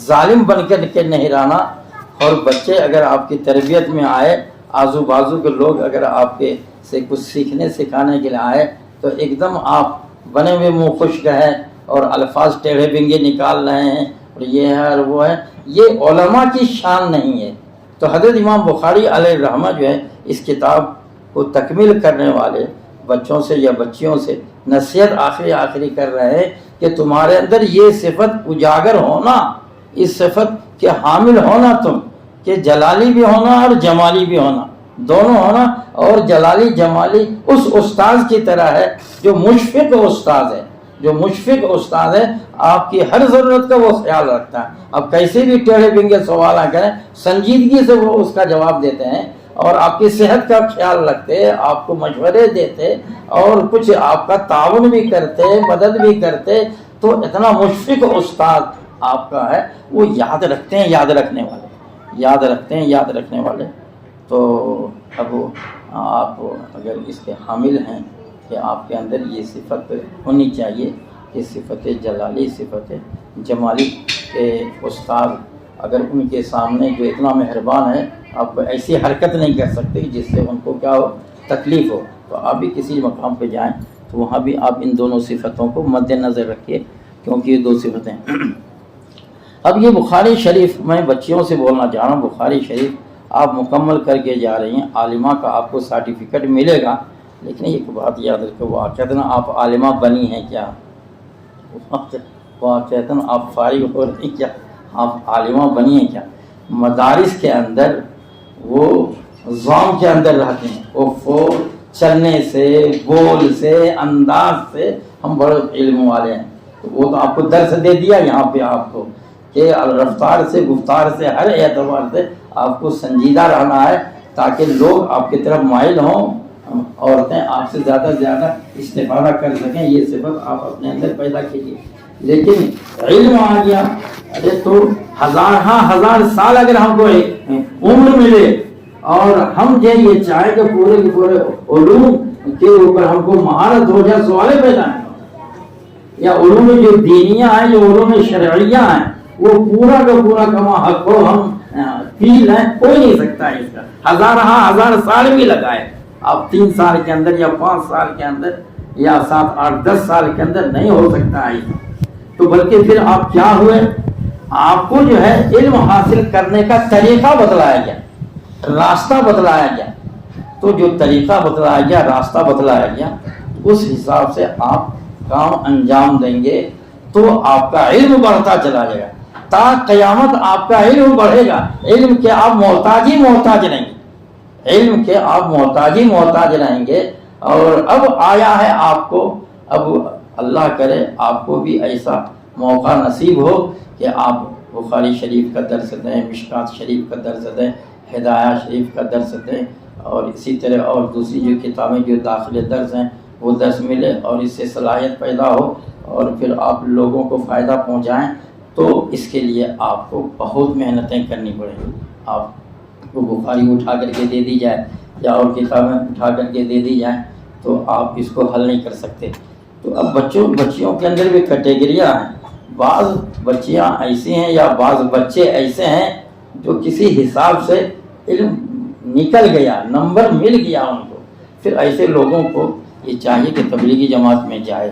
ظالم بن کر کے نہیں رہنا۔ اور بچے اگر آپ کی تربیت میں آئے، آزو بازو کے لوگ اگر آپ کے سے کچھ سیکھنے سکھانے کے لیے آئے، تو ایک دم آپ بنے ہوئے منہ خشک ہیں اور الفاظ ٹیڑھے بنگے نکال رہے ہیں، اور یہ ہے اور وہ ہے، یہ علماء کی شان نہیں ہے۔ تو حضرت امام بخاری علیہ الرحمہ جو ہے اس کتاب کو تکمیل کرنے والے بچوں سے یا بچیوں سے نصیحت آخری کر رہے ہیں کہ تمہارے اندر یہ صفت اجاگر ہونا، اس صفت کے حامل ہونا تم، کہ جلالی بھی ہونا اور جمالی بھی ہونا، دونوں ہونا۔ اور جلالی جمالی اس استاذ کی طرح ہے جو مشفق استاذ ہے، جو مشفق استاد ہے، آپ کی ہر ضرورت کا وہ خیال رکھتا ہے۔ اب کیسے بھی ٹیڑھے بنگے سوال نہ کریں، سنجیدگی سے وہ اس کا جواب دیتے ہیں، اور آپ کی صحت کا خیال رکھتے، آپ کو مشورے دیتے، اور کچھ آپ کا تعاون بھی کرتے، مدد بھی کرتے۔ تو اتنا مشفق استاد آپ کا ہے، وہ یاد رکھتے ہیں، یاد رکھنے والے یاد رکھتے ہیں، یاد رکھنے والے۔ تو اب آپ اگر اس کے حامل ہیں کہ آپ کے اندر یہ صفت ہونی چاہیے کہ صفت جلالی، صفت جمالی کے استاد اگر ان کے سامنے جو اتنا مہربان ہے، آپ ایسی حرکت نہیں کر سکتے جس سے ان کو کیا ہو، تکلیف ہو، تو آپ بھی کسی مقام پہ جائیں تو وہاں بھی آپ ان دونوں صفتوں کو مد نظر رکھیے، کیونکہ یہ دو صفتیں اب یہ بخاری شریف میں بچیوں سے بولنا چاہ رہا ہوں، بخاری شریف آپ مکمل کر کے جا رہی ہیں، عالمہ کا آپ کو سرٹیفکیٹ ملے گا، لیکن ایک بات یاد رکھو، واقعتاً آپ عالمہ بنی ہیں کیا؟ واقعتاً آپ فارغ ہو رہی کیا؟ آپ عالمہ بنی ہیں کیا؟ مدارس کے اندر وہ زوم کے اندر رہتے ہیں، وہ چلنے سے، بول سے، انداز سے ہم بڑے علم والے ہیں، تو وہ تو آپ کو درس دے دیا یہاں پہ آپ کو کہ رفتار سے، گفتار سے، ہر اعتبار سے آپ کو سنجیدہ رہنا ہے تاکہ لوگ آپ کی طرف مائل ہوں، عورتیں آپ سے زیادہ سے زیادہ استفادہ کر سکیں، یہ صفت آپ اپنے اندر پیدا کیجیے۔ لیکن علم آ گیا، ارے تو ہزار سال اگر ہم کو عمر ملے اور ہم جو یہ چاہیں کہ پورے کے پورے علوم کے اوپر ہم کو مہارت ہو جائے، سوالے پیدا ہیں، یا علوم جو دینیاں ہیں، جو علوم شرعیہ ہیں، وہ پورا کا پورا کما حق کو ہم پی لیں، کوئی نہیں سکتا ہے اس کا، ہزار سال بھی لگائے آپ 3 سال کے اندر یا 5 سال کے اندر یا 7 8 10 سال کے اندر نہیں ہو سکتا ہے، تو بلکہ پھر آپ کیا ہوئے، آپ کو جو ہے علم حاصل کرنے کا طریقہ بتلایا گیا، راستہ بتلایا گیا، تو جو طریقہ بتلایا گیا، راستہ بتلایا گیا، اس حساب سے آپ کام انجام دیں گے تو آپ کا علم بڑھتا چلا جائے گا، تا قیامت آپ کا علم بڑھے گا، علم کے آپ محتاج رہیں گے، علم کے آپ محتاج رہیں گے۔ اور اب آیا ہے آپ کو، اب اللہ کرے آپ کو بھی ایسا موقع نصیب ہو کہ آپ بخاری شریف کا درس دیں، مشکات شریف کا درس دیں، ہدایہ شریف کا درس دیں، اور اسی طرح اور دوسری جو کتابیں جو داخل درس ہیں وہ درس ملے اور اس سے صلاحیت پیدا ہو اور پھر آپ لوگوں کو فائدہ پہنچائیں، تو اس کے لیے آپ کو بہت محنتیں کرنی پڑیں گی۔ آپ کو بخاری اٹھا کر کے دے دی جائے یا اور کتابیں اٹھا کر کے دے دی جائیں تو آپ اس کو حل نہیں کر سکتے۔ تو اب بچیوں کے اندر بھی کیٹیگریاں ہیں، بعض بچیاں ایسی ہیں یا بعض بچے ایسے ہیں جو کسی حساب سے علم نکل گیا، نمبر مل گیا ان کو، پھر ایسے لوگوں کو یہ چاہیے کہ تبلیغی جماعت میں جائے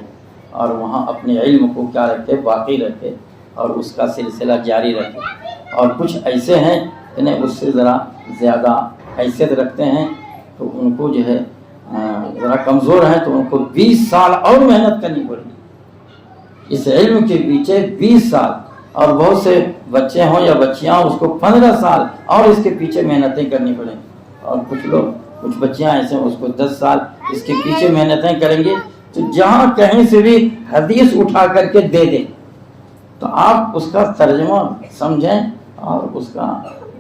اور وہاں اپنے علم کو کیا رکھے، باقی رکھے اور اس کا سلسلہ جاری رکھے۔ اور کچھ ایسے ہیں جنہیں اس سے ذرا زیادہ حیثیت رکھتے ہیں تو ان کو جو ہے ذرا کمزور ہیں تو ان کو 20 سال اور محنت کرنی پڑے گی اس علم کے پیچھے، 20 سال، اور بہت سے بچے ہوں یا بچیاں اس کو 15 سال اور اس کے پیچھے محنتیں کرنی پڑیں گی، اور کچھ بچیاں ایسے ہیں اس کو 10 سال اس کے پیچھے محنتیں کریں گے، تو جہاں کہیں سے بھی حدیث اٹھا کر کے دے دیں تو آپ اس کا ترجمہ سمجھیں اور اس کا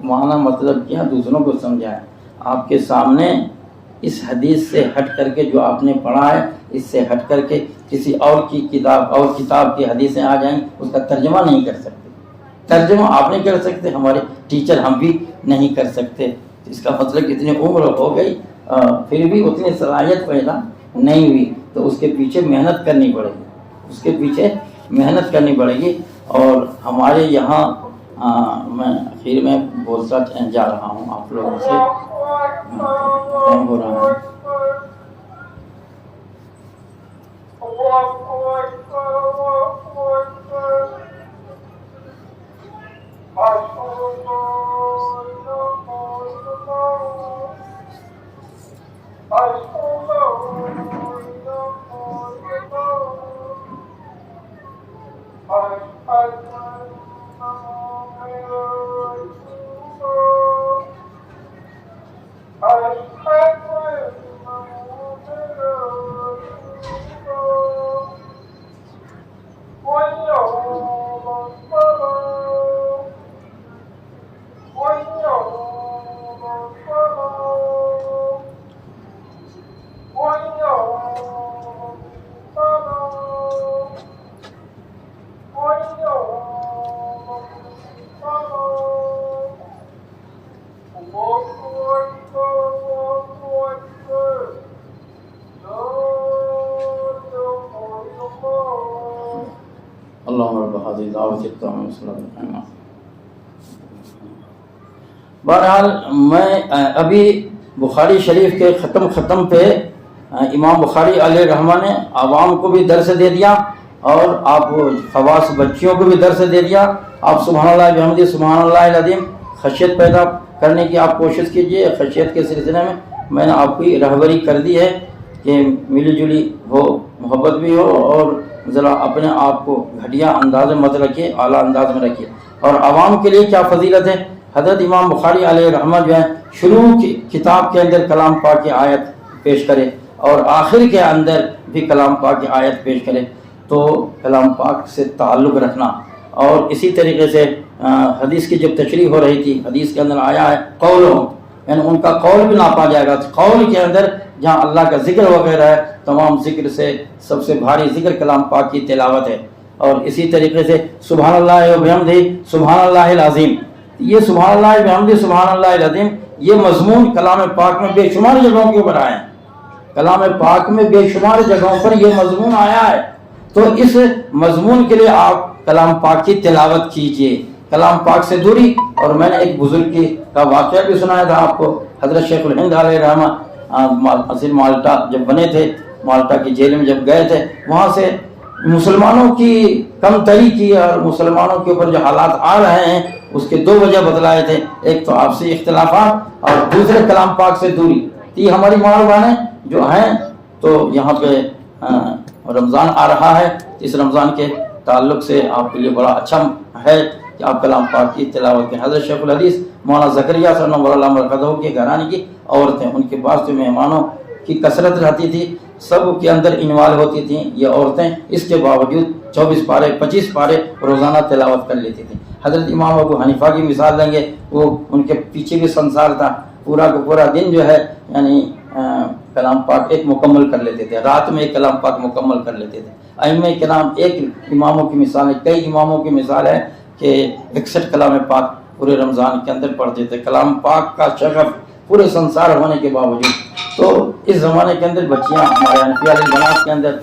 معنی مطلب کیا دوسروں کو سمجھائیں۔ آپ کے سامنے اس حدیث سے ہٹ کر کے جو آپ نے پڑھا ہے، اس سے ہٹ کر کے کسی اور کی کتاب کی حدیثیں آ جائیں، اس کا ترجمہ نہیں کر سکتے، ترجمہ آپ نہیں کر سکتے، ہمارے ٹیچر ہم بھی نہیں کر سکتے، اس کا مطلب اتنی عمر ہو گئی پھر بھی اتنی صلاحیت پیدا نہیں ہوئی، تو اس کے پیچھے محنت کرنی پڑے گی، اور ہمارے یہاں میں اخیر میں بولتا جا رہا ہوں آپ لوگوں سے، ٹائم ہو رہا ہے۔ Allah دعوت التام والصلاة. بہرحال میں ابھی بخاری شریف کے ختم پہ امام بخاری علیہ رحمہ نے عوام کو بھی درس دے دیا اور آپ خواص بچیوں کو بھی درس دے دیا. آپ سبحان اللہ بحمدہ سبحان اللہ العظیم خشیت پیدا کرنے کی آپ کوشش کیجئے. خشیت کے سلسلے میں نے آپ کی رہبری کر دی ہے کہ ملی جلی ہو, محبت بھی ہو, اور ذرا اپنے آپ کو گھٹیا انداز میں مت رکھیے, اعلیٰ انداز میں رکھیے. اور عوام کے لیے کیا فضیلت ہے. حضرت امام بخاری علیہ رحمہ جو ہے شروع کی کتاب کے اندر کلام پاک کی آیت پیش کرے اور آخر کے اندر بھی کلام پاک کی آیت پیش کرے. تو کلام پاک سے تعلق رکھنا. اور اسی طریقے سے حدیث کی جب تشریح ہو رہی تھی, حدیث کے اندر آیا ہے قولوں, یعنی ان کا قول بھی ناپا جائے گا. قول کے اندر جہاں اللہ کا ذکر وغیرہ ہے, تمام ذکر سے سب سے بھاری ذکر کلام پاک کی تلاوت ہے. اور اسی طریقے سے سبحان اللہ و بحمدہ سبحان اللہ العظیم, یہ سبحان اللہ بحمدہ سبحان اللہ العظیم یہ مضمون کلام پاک میں بے شمار جگہوں کے اوپر آئے ہیں. کلام پاک میں بے شمار جگہوں پر یہ مضمون آیا ہے. تو اس مضمون کے لیے آپ کلام پاک کی تلاوت کیجئے. کلام پاک سے دوری. اور میں نے ایک بزرگ کا واقعہ بھی سنایا تھا آپ کو. حضرت شیخ الہند علیہ رحمہ اصل مالٹا جب بنے تھے, مالٹا کی جیل میں جب گئے تھے, وہاں سے مسلمانوں کی کم تری کی اور مسلمانوں کے اوپر جو حالات آ رہے ہیں اس کے 2 وجہ بتلائے تھے. ایک تو آپسی اختلافات اور دوسرے کلام پاک سے دوری. یہ ہماری ماں بہنیں جو ہیں, تو یہاں پہ رمضان آ رہا ہے. اس رمضان کے تعلق سے آپ کے لیے بڑا اچھا ہے کہ آپ کلام پاک کی تلاوت کریں. حضرت شیخ الحدیث مولانا زکریا صلی اللہ علیہ وسلم کے گھرانے کی عورتیں, ان کے پاس جو مہمانوں کی کثرت رہتی تھی, سب کے اندر انوالو ہوتی تھیں یہ عورتیں. اس کے باوجود 24 پارے 25 پارے روزانہ تلاوت کر لیتی تھیں. حضرت امام ابو حنیفہ کی مثال لیں گے, وہ ان کے پیچھے بھی سنسار تھا. پورا کا پورا دن جو ہے یعنی کلام پاک ایک مکمل کر لیتے تھے, رات میں ایک کلام پاک مکمل کر لیتے تھے. ائمہ کرام ایک اماموں کی مثال ہے, کئی اماموں کی مثال ہے کہ 61 کلام پاک پورے رمضان کے اندر پڑھتے تھے. کلام پاک کا شغف پورے سنسار ہونے کے باوجود. تو اس زمانے کے اندر بچیاں ہمارے حنفیہ علی بنات کے اندر